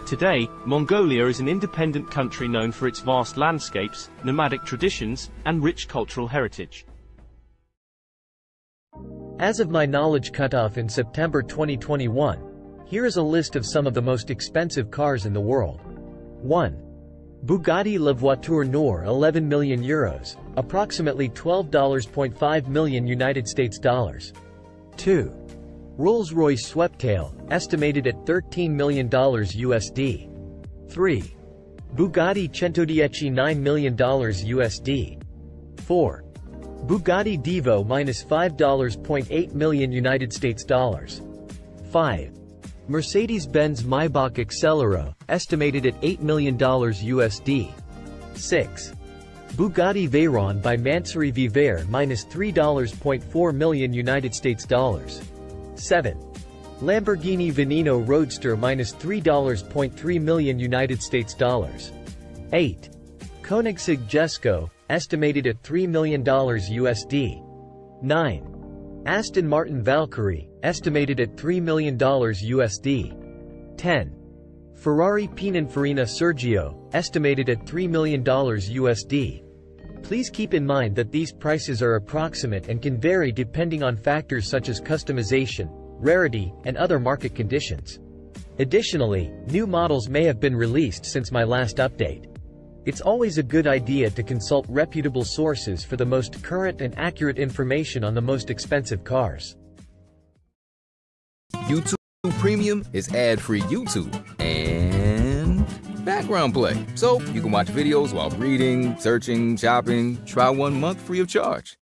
J: Today, Mongolia is an independent country known for its vast landscapes, nomadic traditions, and rich cultural heritage.
I: As of my knowledge cutoff in September 2021, here is a list of some of the most expensive cars in the world. 1. Bugatti La Voiture Noire 11 million euros, approximately $12.5 million United States dollars. 2. Rolls-Royce Sweptail, estimated at $13 million USD. 3. Bugatti Centodieci $9 million USD. 4. Bugatti Divo -$5.8 million United States dollars. 5. Mercedes-Benz Maybach Accelero, estimated at $8 million USD. 6. Bugatti Veyron by Mansouri Viver -$3.4 million United States dollars. 7. Lamborghini Veneno Roadster -$3.3 million United States dollars. 8. Koenigsegg Jesko, estimated at $3 million USD. 9. Aston Martin Valkyrie, estimated at $3 million USD. 10. Ferrari Pininfarina Sergio, estimated at $3 million USD. Please keep in mind that these prices are approximate and can vary depending on factors such as customization, rarity, and other market conditions. Additionally, new models may have been released since my last update. It's always a good idea to consult reputable sources for the most current and accurate information on the most expensive cars.
F: YouTube Premium is ad-free YouTube and background play, so you can watch videos while reading, searching, shopping. Try 1 month free of charge.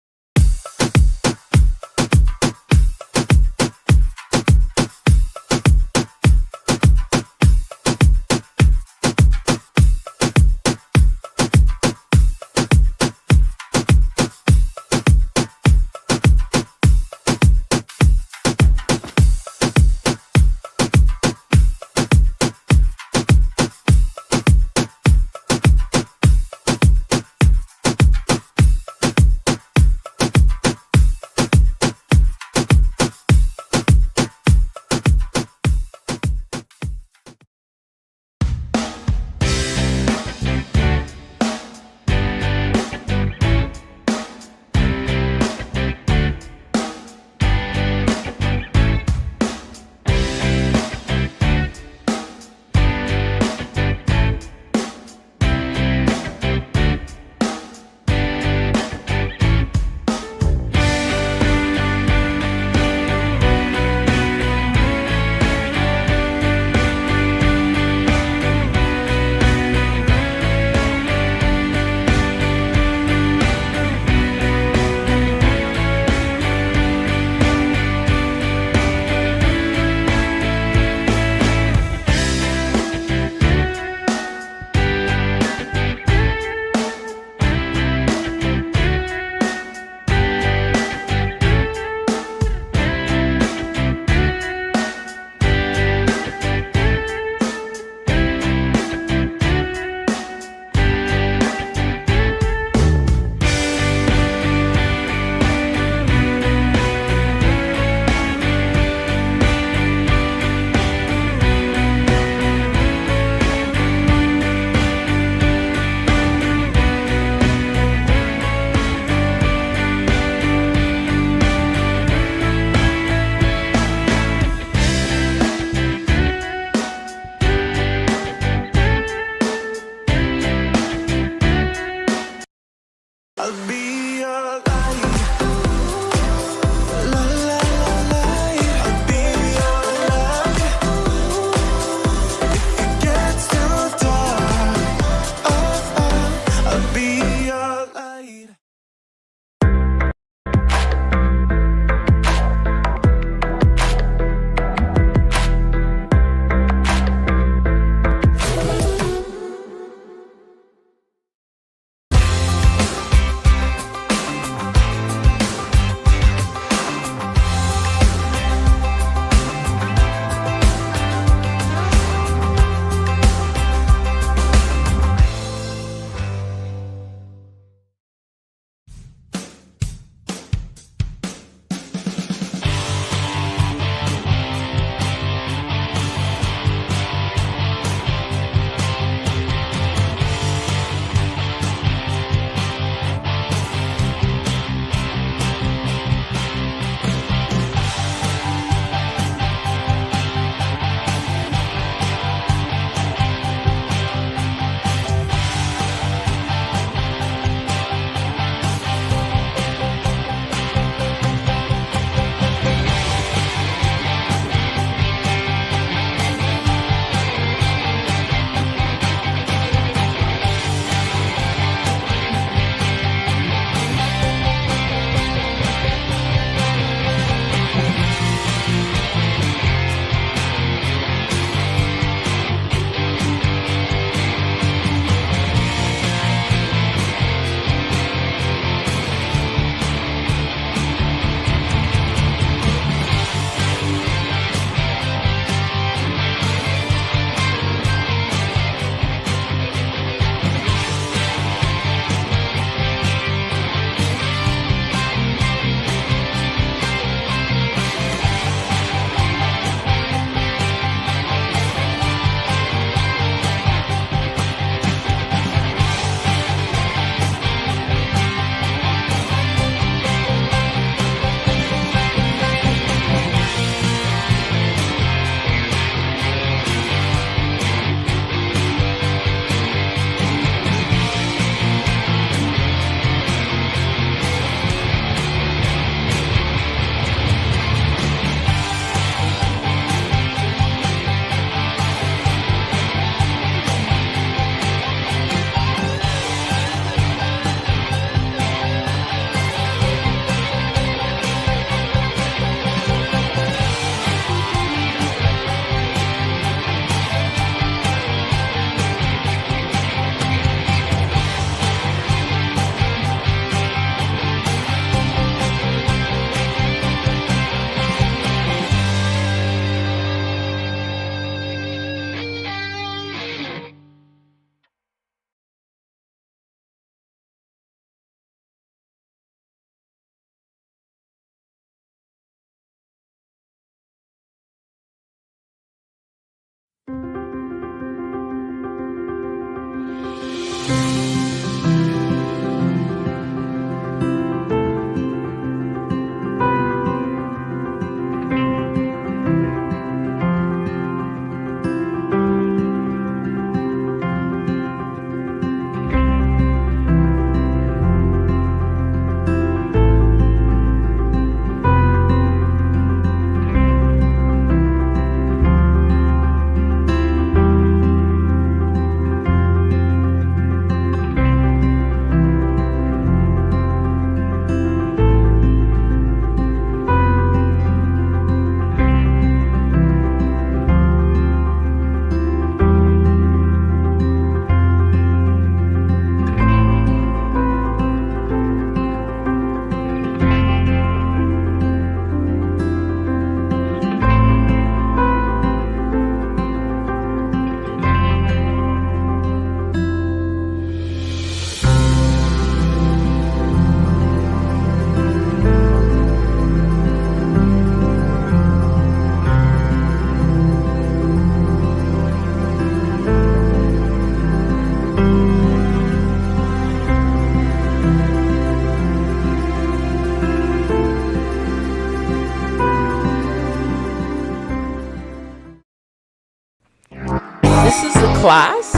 L: class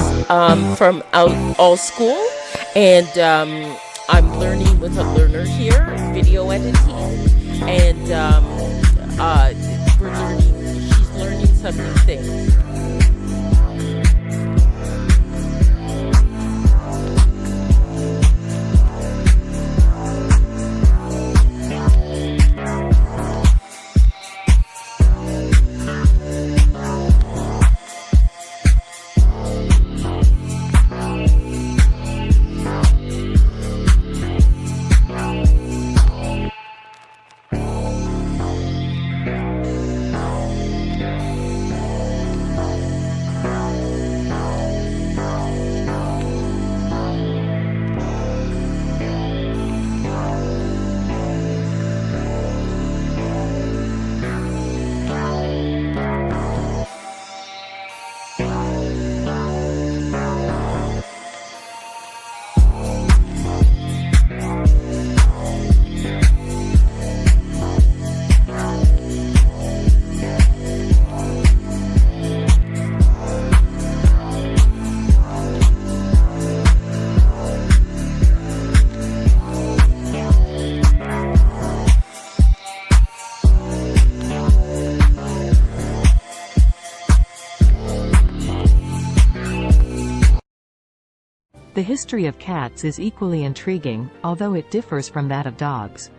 L: from all school, and I'm learning with a learner here, video editing, and she's learning some new things.
D: The history of cats is equally intriguing, although it differs from that of dogs.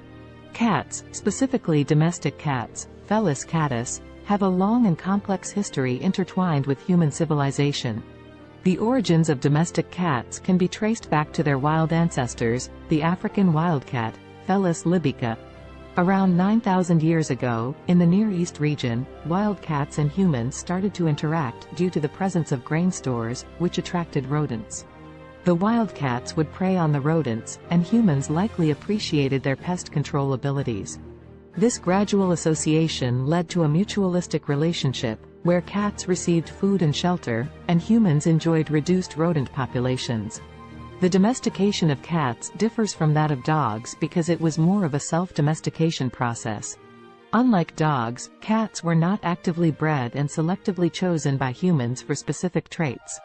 D: Cats, specifically domestic cats, Felis catus, have a long and complex history intertwined with human civilization. The origins of domestic cats can be traced back to their wild ancestors, the African wildcat, Felis libica. Around 9,000 years ago, in the Near East region, wildcats and humans started to interact due to the presence of grain stores, which attracted rodents. The wildcats would prey on the rodents, and humans likely appreciated their pest control abilities. This gradual association led to a mutualistic relationship, where cats received food and shelter, and humans enjoyed reduced rodent populations. The domestication of cats differs from that of dogs because it was more of a self-domestication process. Unlike dogs, cats were not actively bred and selectively chosen by humans for specific traits.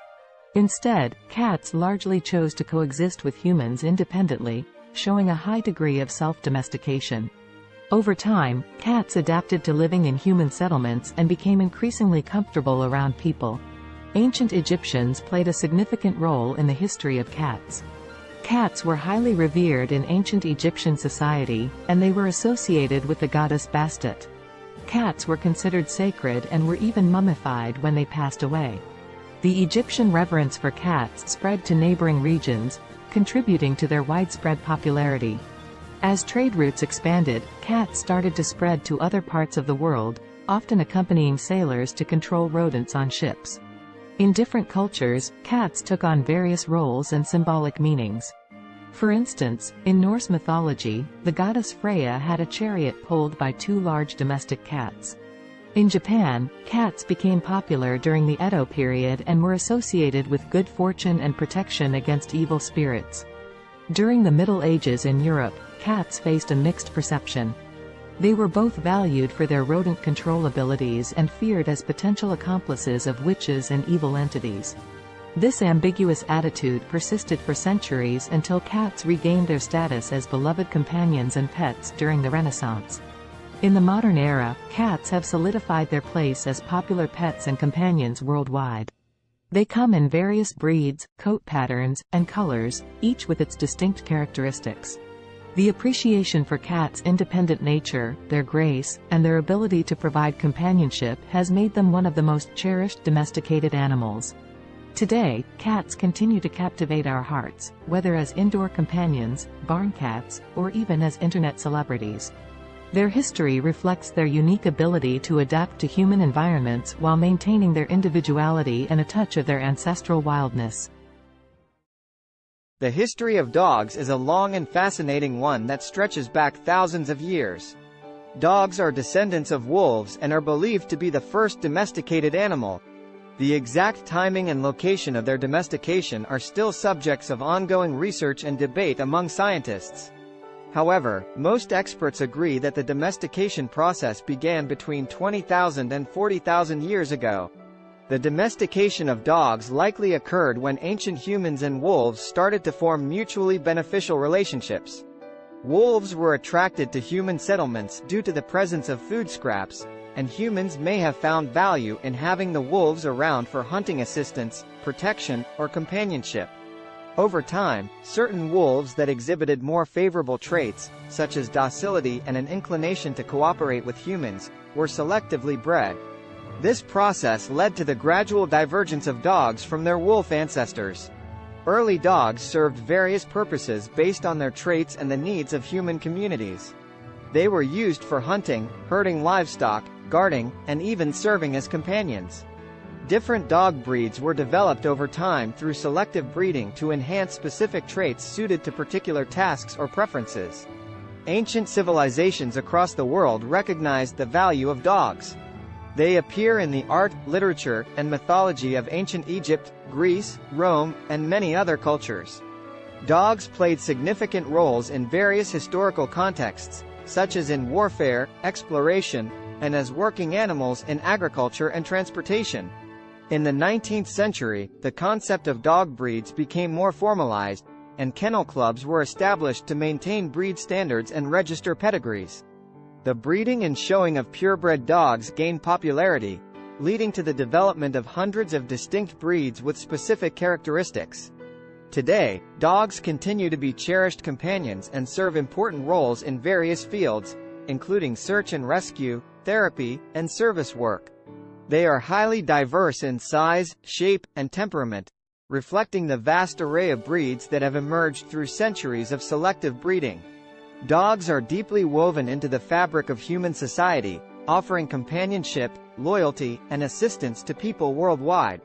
D: Instead, cats largely chose to coexist with humans independently, showing a high degree of self-domestication. Over time, cats adapted to living in human settlements and became increasingly comfortable around people. Ancient Egyptians played a significant role in the history of cats. Cats were highly revered in ancient Egyptian society, and they were associated with the goddess Bastet. Cats were considered sacred and were even mummified when they passed away. The Egyptian reverence for cats spread to neighboring regions, contributing to their widespread popularity. As trade routes expanded, cats started to spread to other parts of the world, often accompanying sailors to control rodents on ships. In different cultures, cats took on various roles and symbolic meanings. For instance, in Norse mythology, the goddess Freya had a chariot pulled by two large domestic cats. In Japan, cats became popular during the Edo period and were associated with good fortune and protection against evil spirits. During the Middle Ages in Europe, cats faced a mixed perception. They were both valued for their rodent control abilities and feared as potential accomplices of witches and evil entities. This ambiguous attitude persisted for centuries until cats regained their status as beloved companions and pets during the Renaissance. In the modern era, cats have solidified their place as popular pets and companions worldwide. They come in various breeds, coat patterns, and colors, each with its distinct characteristics. The appreciation for cats' independent nature, their grace, and their ability to provide companionship has made them one of the most cherished domesticated animals. Today, cats continue to captivate our hearts, whether as indoor companions, barn cats, or even as internet celebrities. Their history reflects their unique ability to adapt to human environments while maintaining their individuality and a touch of their ancestral wildness.
N: The history of dogs is a long and fascinating one that stretches back thousands of years. Dogs are descendants of wolves and are believed to be the first domesticated animal. The exact timing and location of their domestication are still subjects of ongoing research and debate among scientists. However, most experts agree that the domestication process began between 20,000 and 40,000 years ago. The domestication of dogs likely occurred when ancient humans and wolves started to form mutually beneficial relationships. Wolves were attracted to human settlements due to the presence of food scraps, and humans may have found value in having the wolves around for hunting assistance, protection, or companionship. Over time, certain wolves that exhibited more favorable traits, such as docility and an inclination to cooperate with humans, were selectively bred. This process led to the gradual divergence of dogs from their wolf ancestors. Early dogs served various purposes based on their traits and the needs of human communities. They were used for hunting, herding livestock, guarding, and even serving as companions. Different dog breeds were developed over time through selective breeding to enhance specific traits suited to particular tasks or preferences. Ancient civilizations across the world recognized the value of dogs. They appear in the art, literature, and mythology of ancient Egypt, Greece, Rome, and many other cultures. Dogs played significant roles in various historical contexts, such as in warfare, exploration, and as working animals in agriculture and transportation. In the 19th century, the concept of dog breeds became more formalized, and kennel clubs were established to maintain breed standards and register pedigrees. The breeding and showing of purebred dogs gained popularity, leading to the development of hundreds of distinct breeds with specific characteristics. Today, dogs continue to be cherished companions and serve important roles in various fields, including search and rescue, therapy, and service work. They are highly diverse in size, shape, and temperament, reflecting the vast array of breeds that have emerged through centuries of selective breeding. Dogs are deeply woven into the fabric of human society, offering companionship, loyalty, and assistance to people worldwide.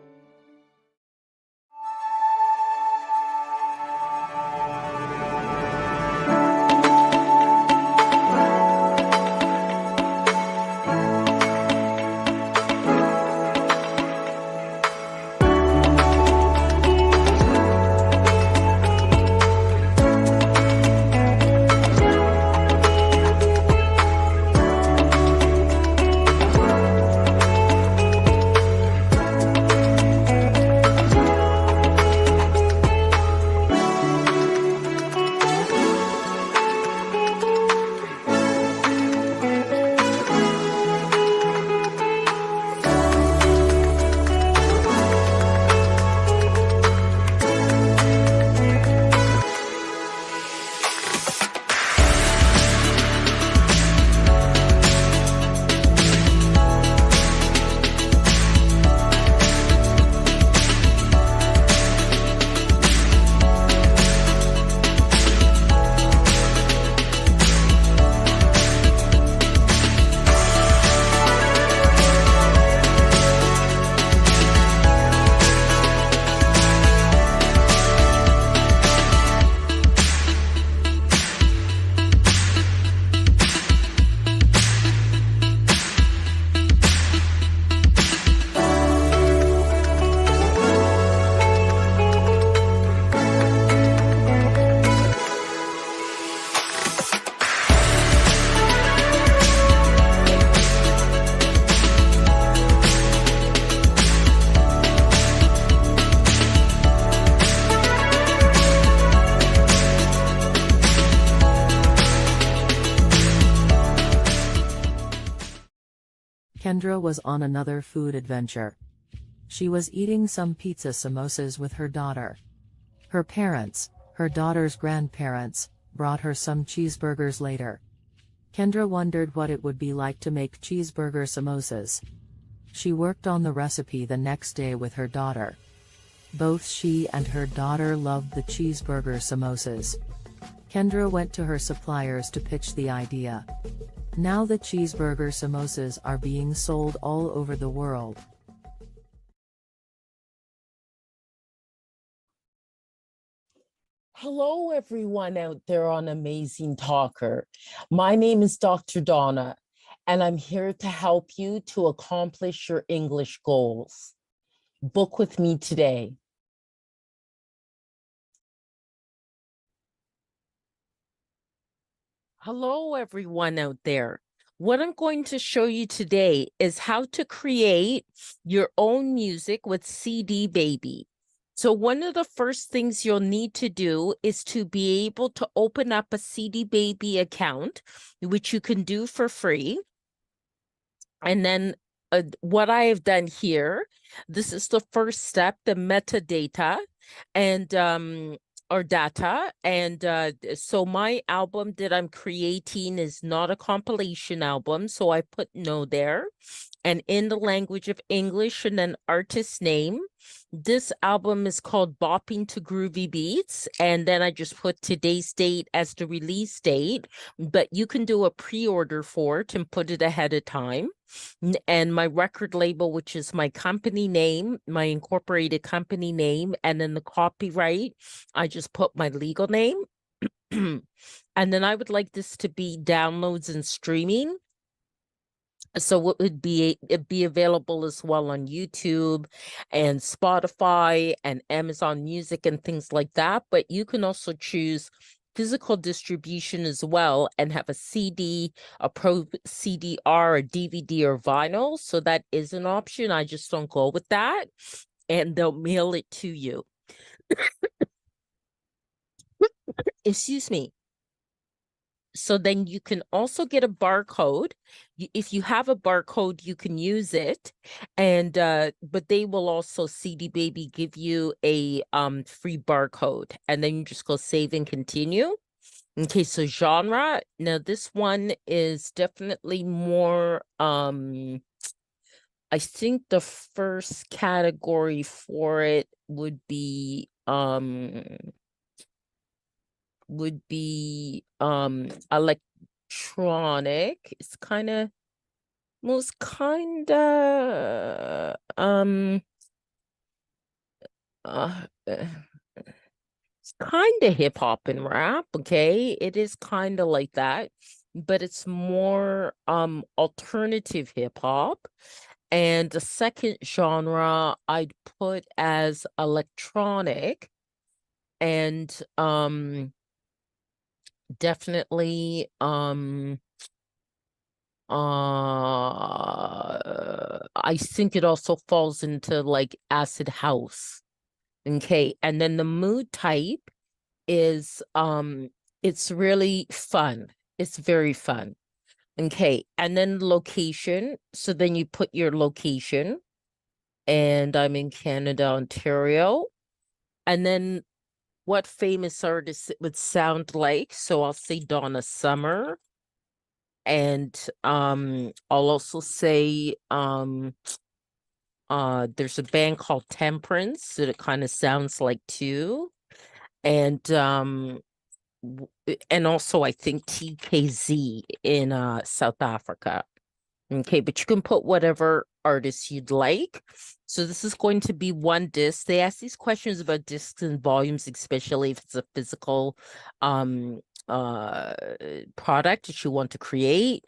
D: Kendra was on another food adventure. She was eating some pizza samosas with her daughter. Her parents, her daughter's grandparents, brought her some cheeseburgers later. Kendra wondered what it would be like to make cheeseburger samosas. She worked on the recipe the next day with her daughter. Both she and her daughter loved the cheeseburger samosas. Kendra went to her suppliers to pitch the idea. Now the cheeseburger samosas are being sold all over the world.
L: Hello, everyone out there on Amazing Talker. My name is Dr. Donna, and I'm here to help you to accomplish your English goals. Book with me today. Hello, everyone out there. What I'm going to show you today is how to create your own music with CD Baby. So one of the first things you'll need to do is to be able to open up a CD Baby account, which you can do for free. And then what I have done here, this is the first step, the metadata and or data. And so my album that I'm creating is not a compilation album. So I put no there. And in the language of English and then artist name. This album is called Bopping to Groovy Beats. And then I just put today's date as the release date. But you can do a pre-order for it and put it ahead of time. And my record label, which is my company name, my incorporated company name, and then the copyright, I just put my legal name. And then I would like this to be downloads and streaming. So it'd be available as well on YouTube and Spotify and Amazon Music and things like that. But you can also choose physical distribution as well and have a CD, a Pro CD-R, a DVD, or vinyl. So that is an option. I just don't go with that. And they'll mail it to you. Excuse me. So then you can also get a barcode. If you have a barcode, you can use it. And but they will also, CD Baby, give you a free barcode. And then you just go save and continue. Okay, so genre. Now this one is definitely more I think the first category for it would be electronic. It's kind of it's kind of hip hop and rap. Okay, it is kind of like that, but it's more alternative hip hop. And the second genre I'd put as electronic, and definitely I think it also falls into like acid house. Okay, and then the mood type is it's really fun. It's very fun. Okay, and then location. So then you put your location, and I'm in Canada, Ontario. And then what famous artist it would sound like. So I'll say Donna Summer. And I'll also say there's a band called Temperance that it kind of sounds like too. And also I think TKZ in South Africa. Okay, but you can put whatever artist you'd like. So this is going to be one disc. They ask these questions about discs and volumes, especially if it's a physical product that you want to create.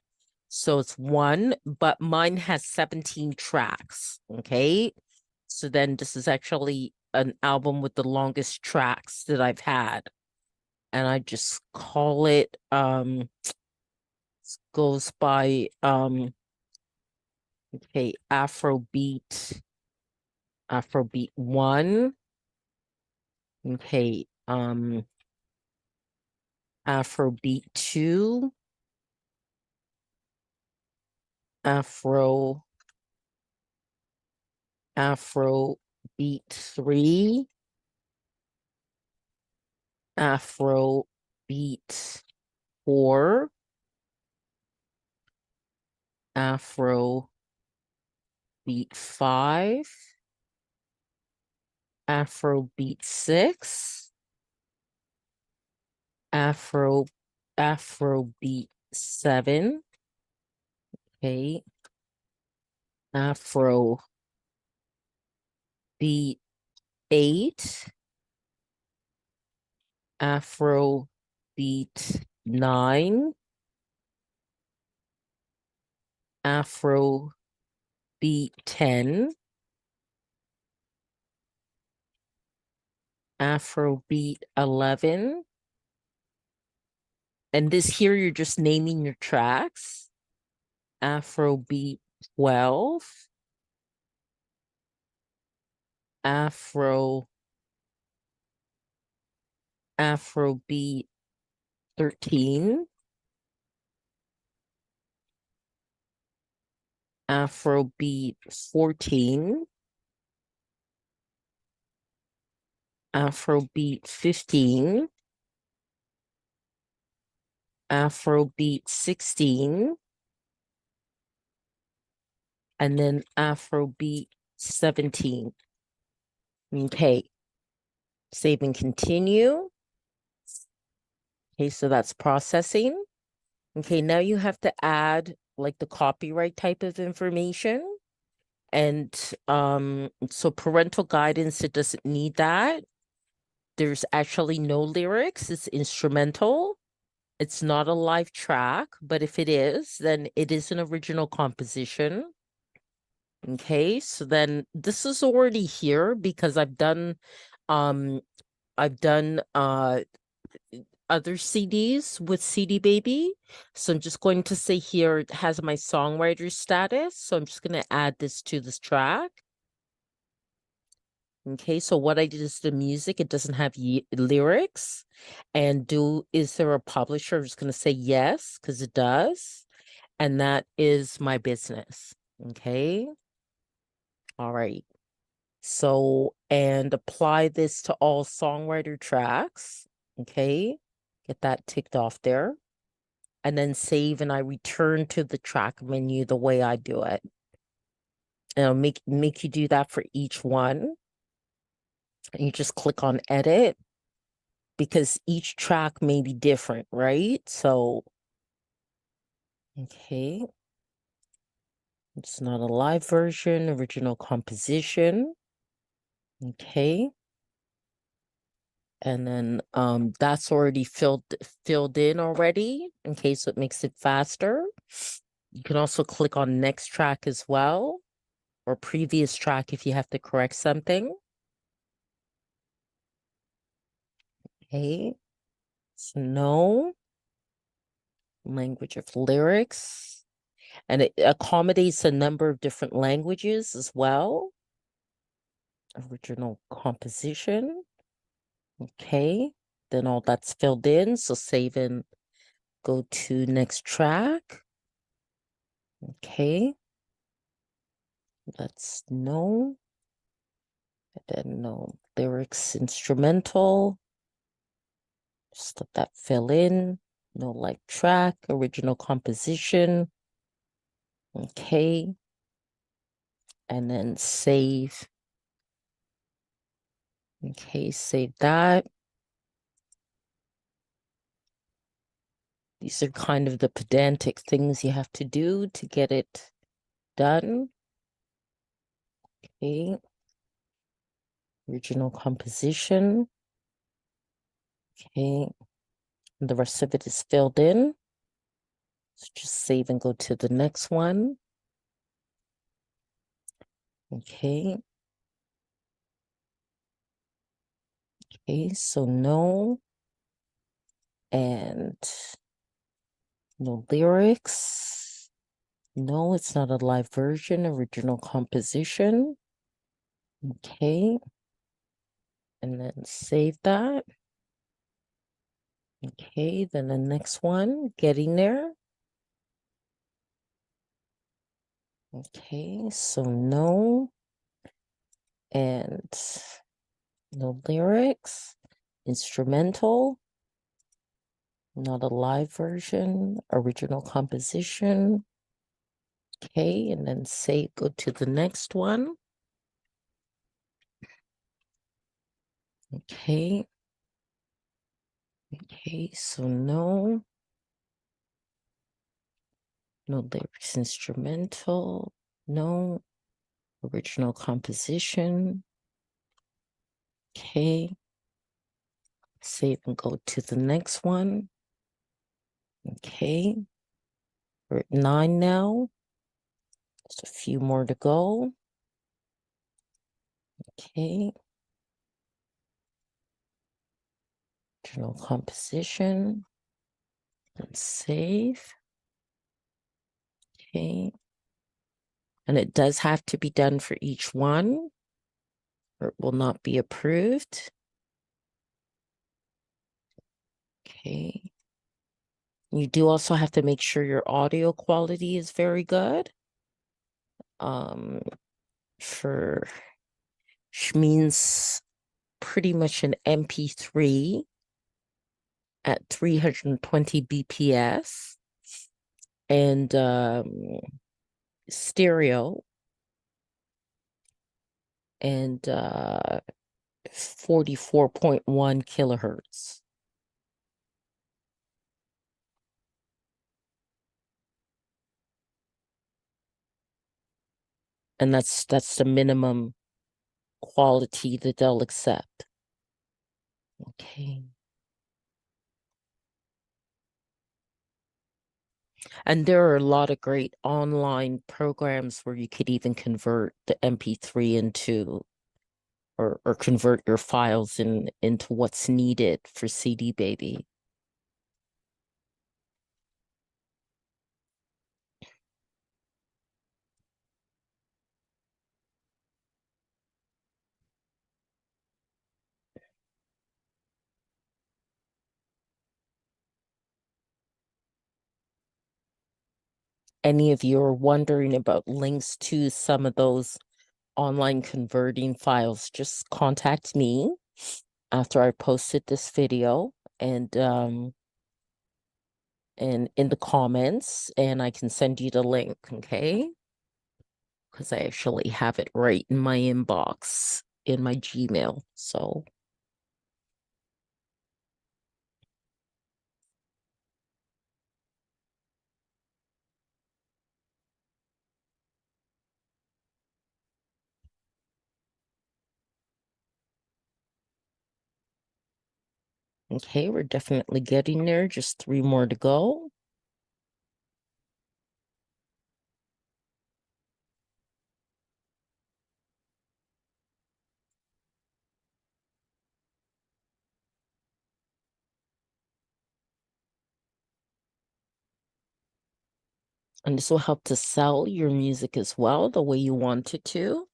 L: So it's one, but mine has 17 tracks. Okay, so then this is actually an album with the longest tracks that I've had, and I just call it goes by okay, Afrobeat 1. Okay, Afrobeat 2, Afrobeat 3, Afrobeat 4, Afrobeat 5, Afrobeat 6, Afrobeat 7, okay, Afrobeat 8, Afrobeat 9, Afrobeat 10, Afrobeat 11. And this here, you're just naming your tracks. Afrobeat 12, Afrobeat 13, Afrobeat 14, Afrobeat 15, Afrobeat 16, and then Afrobeat 17. Okay, save and continue. Okay, so that's processing. Okay, now you have to add like the copyright type of information. And so parental guidance, it doesn't need that. There's actually no lyrics, it's instrumental. It's not a live track, but if it is, then it is an original composition. Okay, so then this is already here because I've done other CDs with CD Baby. So I'm just going to say here it has my songwriter status. So I'm just going to add this to this track. Okay, so what I did is the music, it doesn't have lyrics. And is there a publisher? I'm just going to say yes, because it does. And that is my business. Okay. All right. So, and apply this to all songwriter tracks. Okay. Get that ticked off there. And then save, and I return to the track menu the way I do it. And I'll make you do that for each one. And you just click on edit because each track may be different, right? So, okay. It's not a live version, original composition. Okay. And then that's already filled in already. Okay, so it makes it faster. You can also click on next track as well, or previous track if you have to correct something. Okay, so no language of lyrics, and it accommodates a number of different languages as well. Original composition. Okay, then all that's filled in, so save and go to next track. Okay, that's no, and then no lyrics, instrumental. Just let that fill in. No live track, original composition. Okay, and then save. Okay, save that. These are kind of the pedantic things you have to do to get it done. Okay. Original composition. Okay. And the rest of it is filled in. So just save and go to the next one. Okay. Okay, so no. And no lyrics. No, it's not a live version, original composition. Okay. And then save that. Okay, then the next one, getting there. Okay, so no. And no lyrics. Instrumental. Not a live version. Original composition. Okay, and then say go to the next one. Okay. Okay, so no. No lyrics, instrumental. No. Original composition. Okay. Save and go to the next one. Okay. We're at 9 now. Just a few more to go. Okay. Original composition. And save. Okay. And it does have to be done for each one, or it will not be approved. Okay. You do also have to make sure your audio quality is very good. For which means pretty much an MP3 at 320 BPS and stereo and 44.1 kilohertz. And that's the minimum quality that they'll accept. Okay. And there are a lot of great online programs where you could even convert the MP3 into or convert your files into what's needed for CD Baby. Any of you are wondering about links to some of those online converting files, just contact me after I posted this video and in the comments, and I can send you the link, okay? Because I actually have it right in my inbox in my Gmail. So okay, we're definitely getting there. Just 3 more to go. And this will help to sell your music as well, the way you want it to.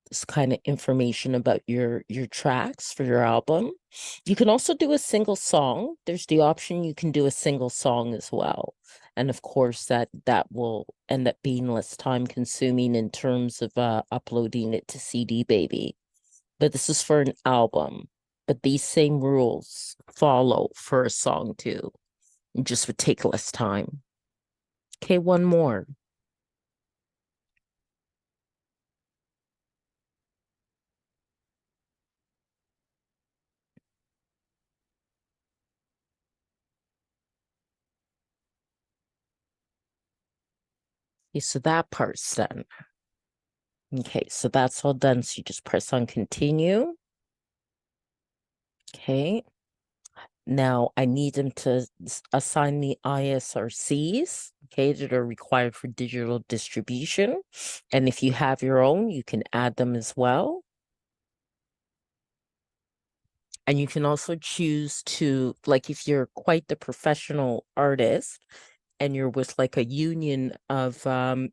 L: This kind of information about your tracks for your album. You can also do a single song. There's the option you can do a single song as well. And of course that will end up being less time consuming in terms of uploading it to CD Baby. But this is for an album. But these same rules follow for a song too. It just would take less time. Okay, one more. Okay, so that part's done. Okay, so that's all done. So you just press on continue. Okay. Now I need them to assign the ISRCs, okay, that are required for digital distribution. And if you have your own, you can add them as well. And you can also choose to, like, if you're quite the professional artist and you're with like a union of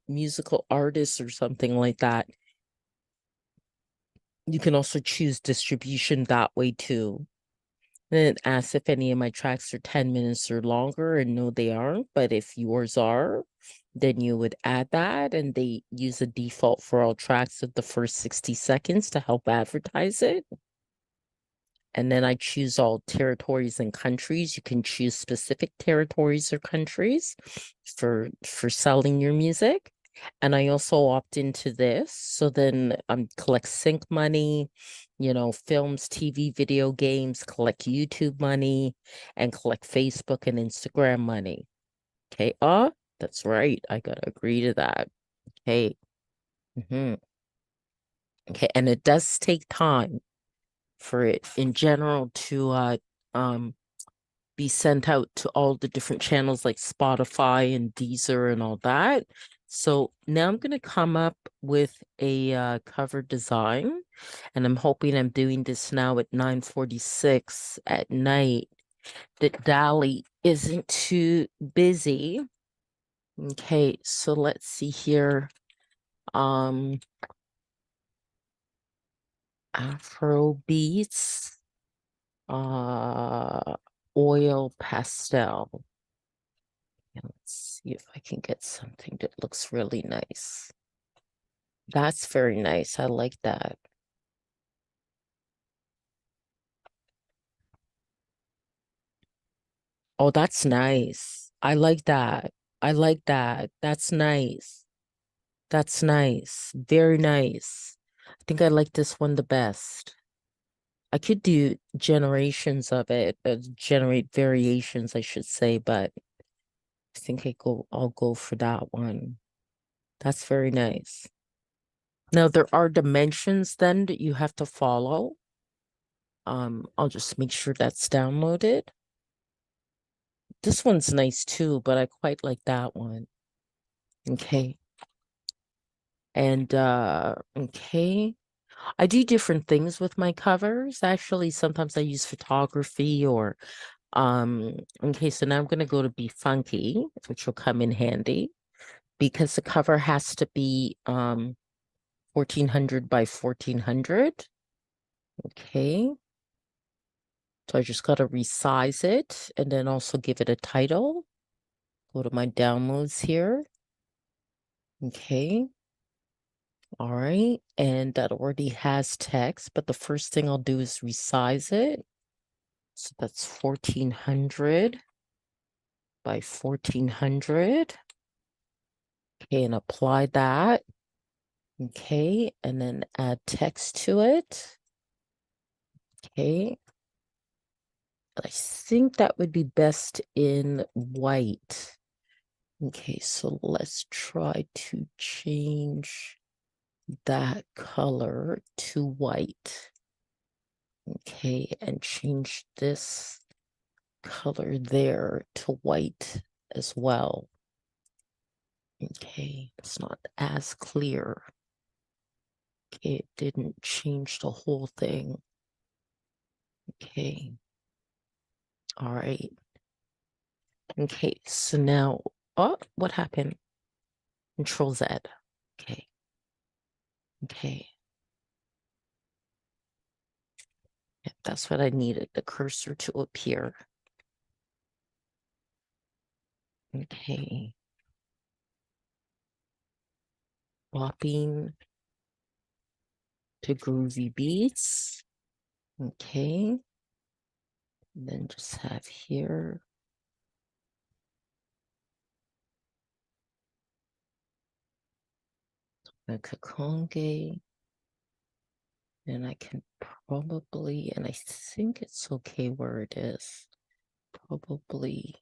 L: musical artists or something like that, you can also choose distribution that way too. Then it asks if any of my tracks are 10 minutes or longer, and no, they aren't. But if yours are, then you would add that, and they use a default for all tracks of the first 60 seconds to help advertise it. And then I choose all territories and countries. You can choose specific territories or countries for selling your music. And I also opt into this. So then collect sync money, you know, films, TV, video games, collect YouTube money, and collect Facebook and Instagram money. Okay. That's right. I gotta agree to that. Okay. Okay. And it does take time for it in general to be sent out to all the different channels like Spotify and Deezer and all that. So now I'm going to come up with a cover design, and I'm hoping I'm doing this now at 9:46 at night. that Dali isn't too busy. Okay, so let's see here. Afro beats, oil pastel. And let's see if I can get something that looks really nice. That's very nice. I like that. Oh, that's nice. I like that. I like that. That's nice. That's nice. Very nice. I think I like this one the best. I could do generations of it, generate variations, I should say, but I think I'll go for that one. That's very nice. Now there are dimensions then that you have to follow. I'll just make sure that's downloaded. This one's nice too, but I quite like that one. Okay. And okay. I do different things with my covers. Actually, sometimes I use photography or okay, so now I'm gonna go to Be Funky, which will come in handy because the cover has to be 1400 by 1400. Okay. So I just gotta resize it and then also give it a title. Go to my downloads here. Okay. All right. And that already has text, but the first thing I'll do is resize it. So that's 1400 by 1400. Okay, and apply that. Okay, and then add text to it. Okay. I think that would be best in white. Okay, so let's try to change that color to white. Okay, and change this color there to white as well. Okay, it's not as clear. Okay, it didn't change the whole thing. Okay. All right. Okay, so now, oh, what happened? Control Z. Okay. Okay. Yep, that's what I needed, the cursor to appear. Okay. Swapping to groovy beats. Okay. And then just have here. Donna Kakonge. And I can probably, and I think it's okay where it is. Probably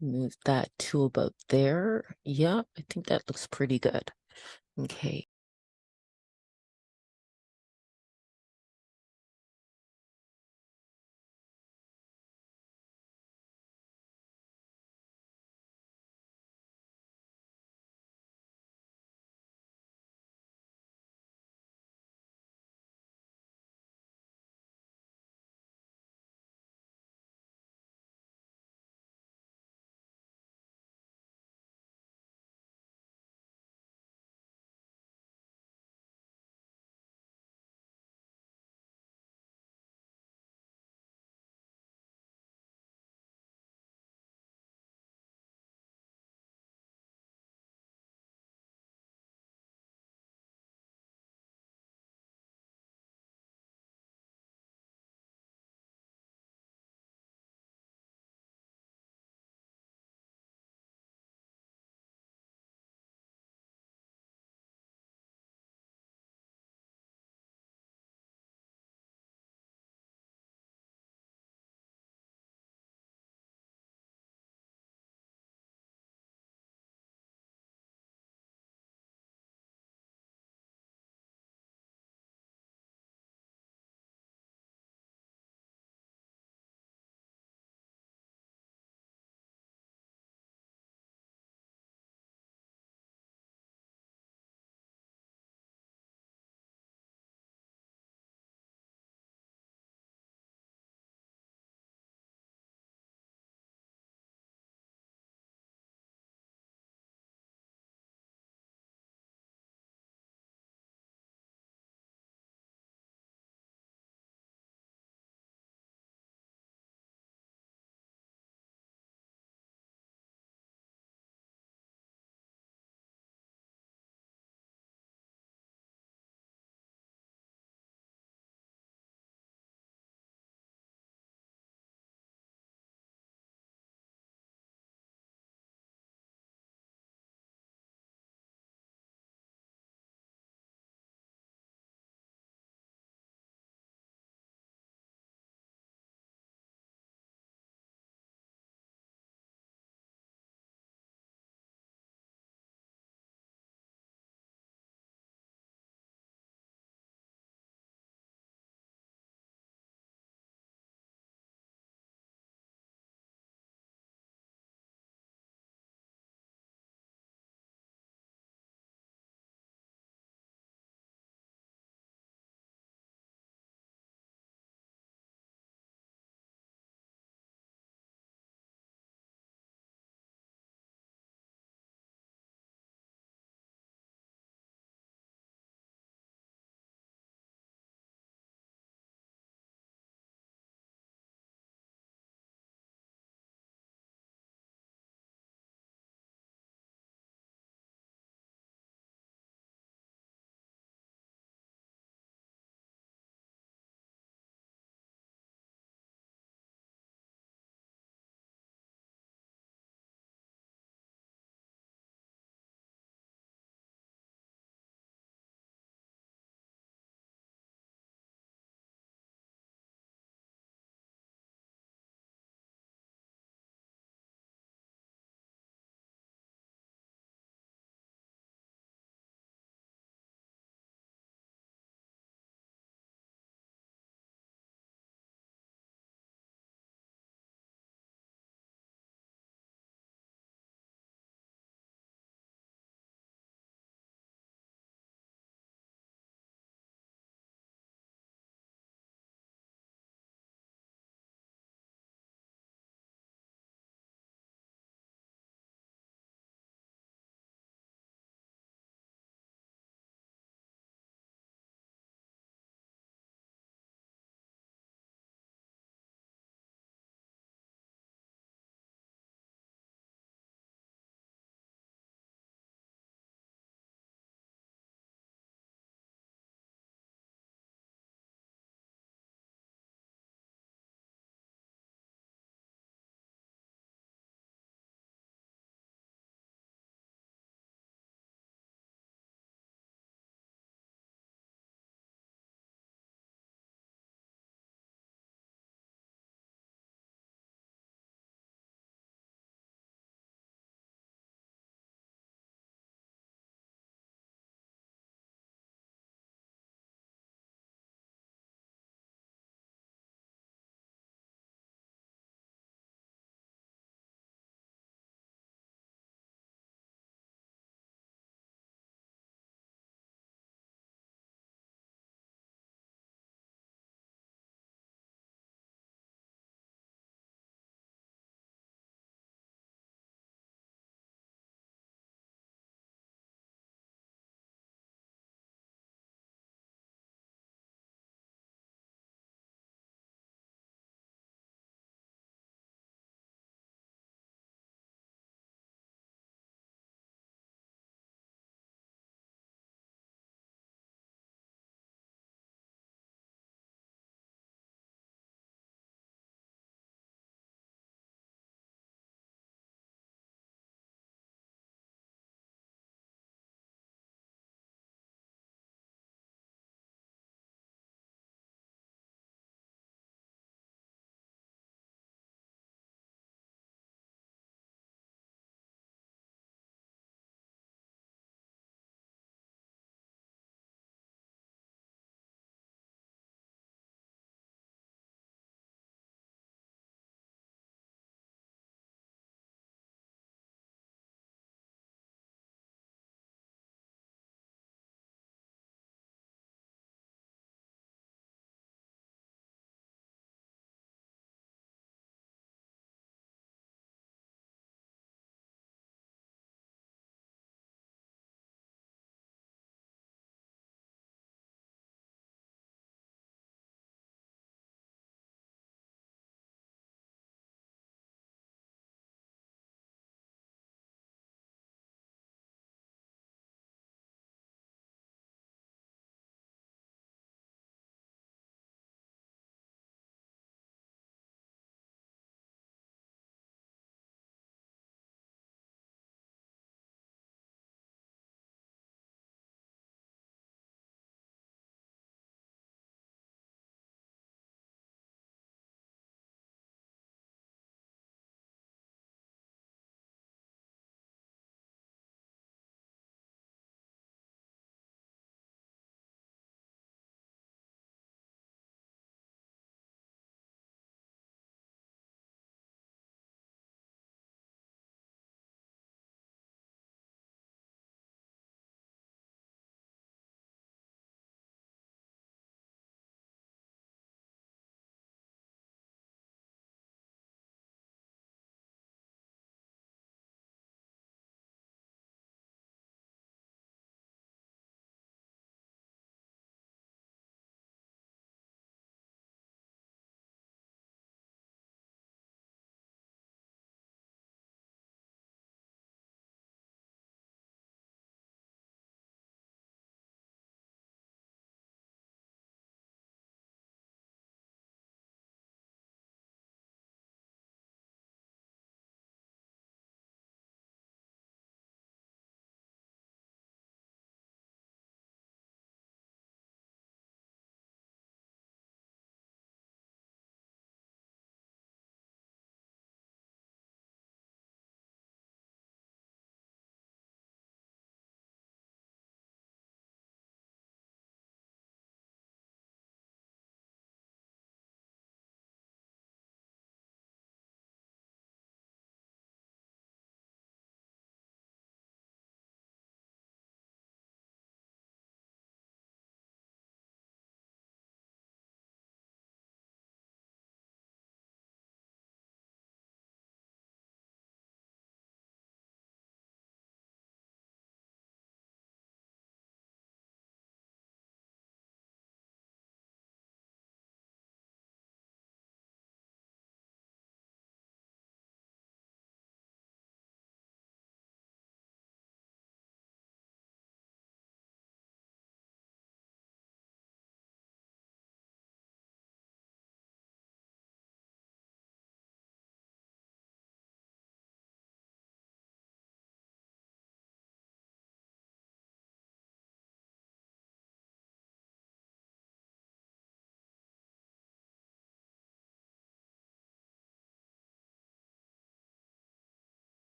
L: move that to about there. Yeah, I think that looks pretty good. Okay.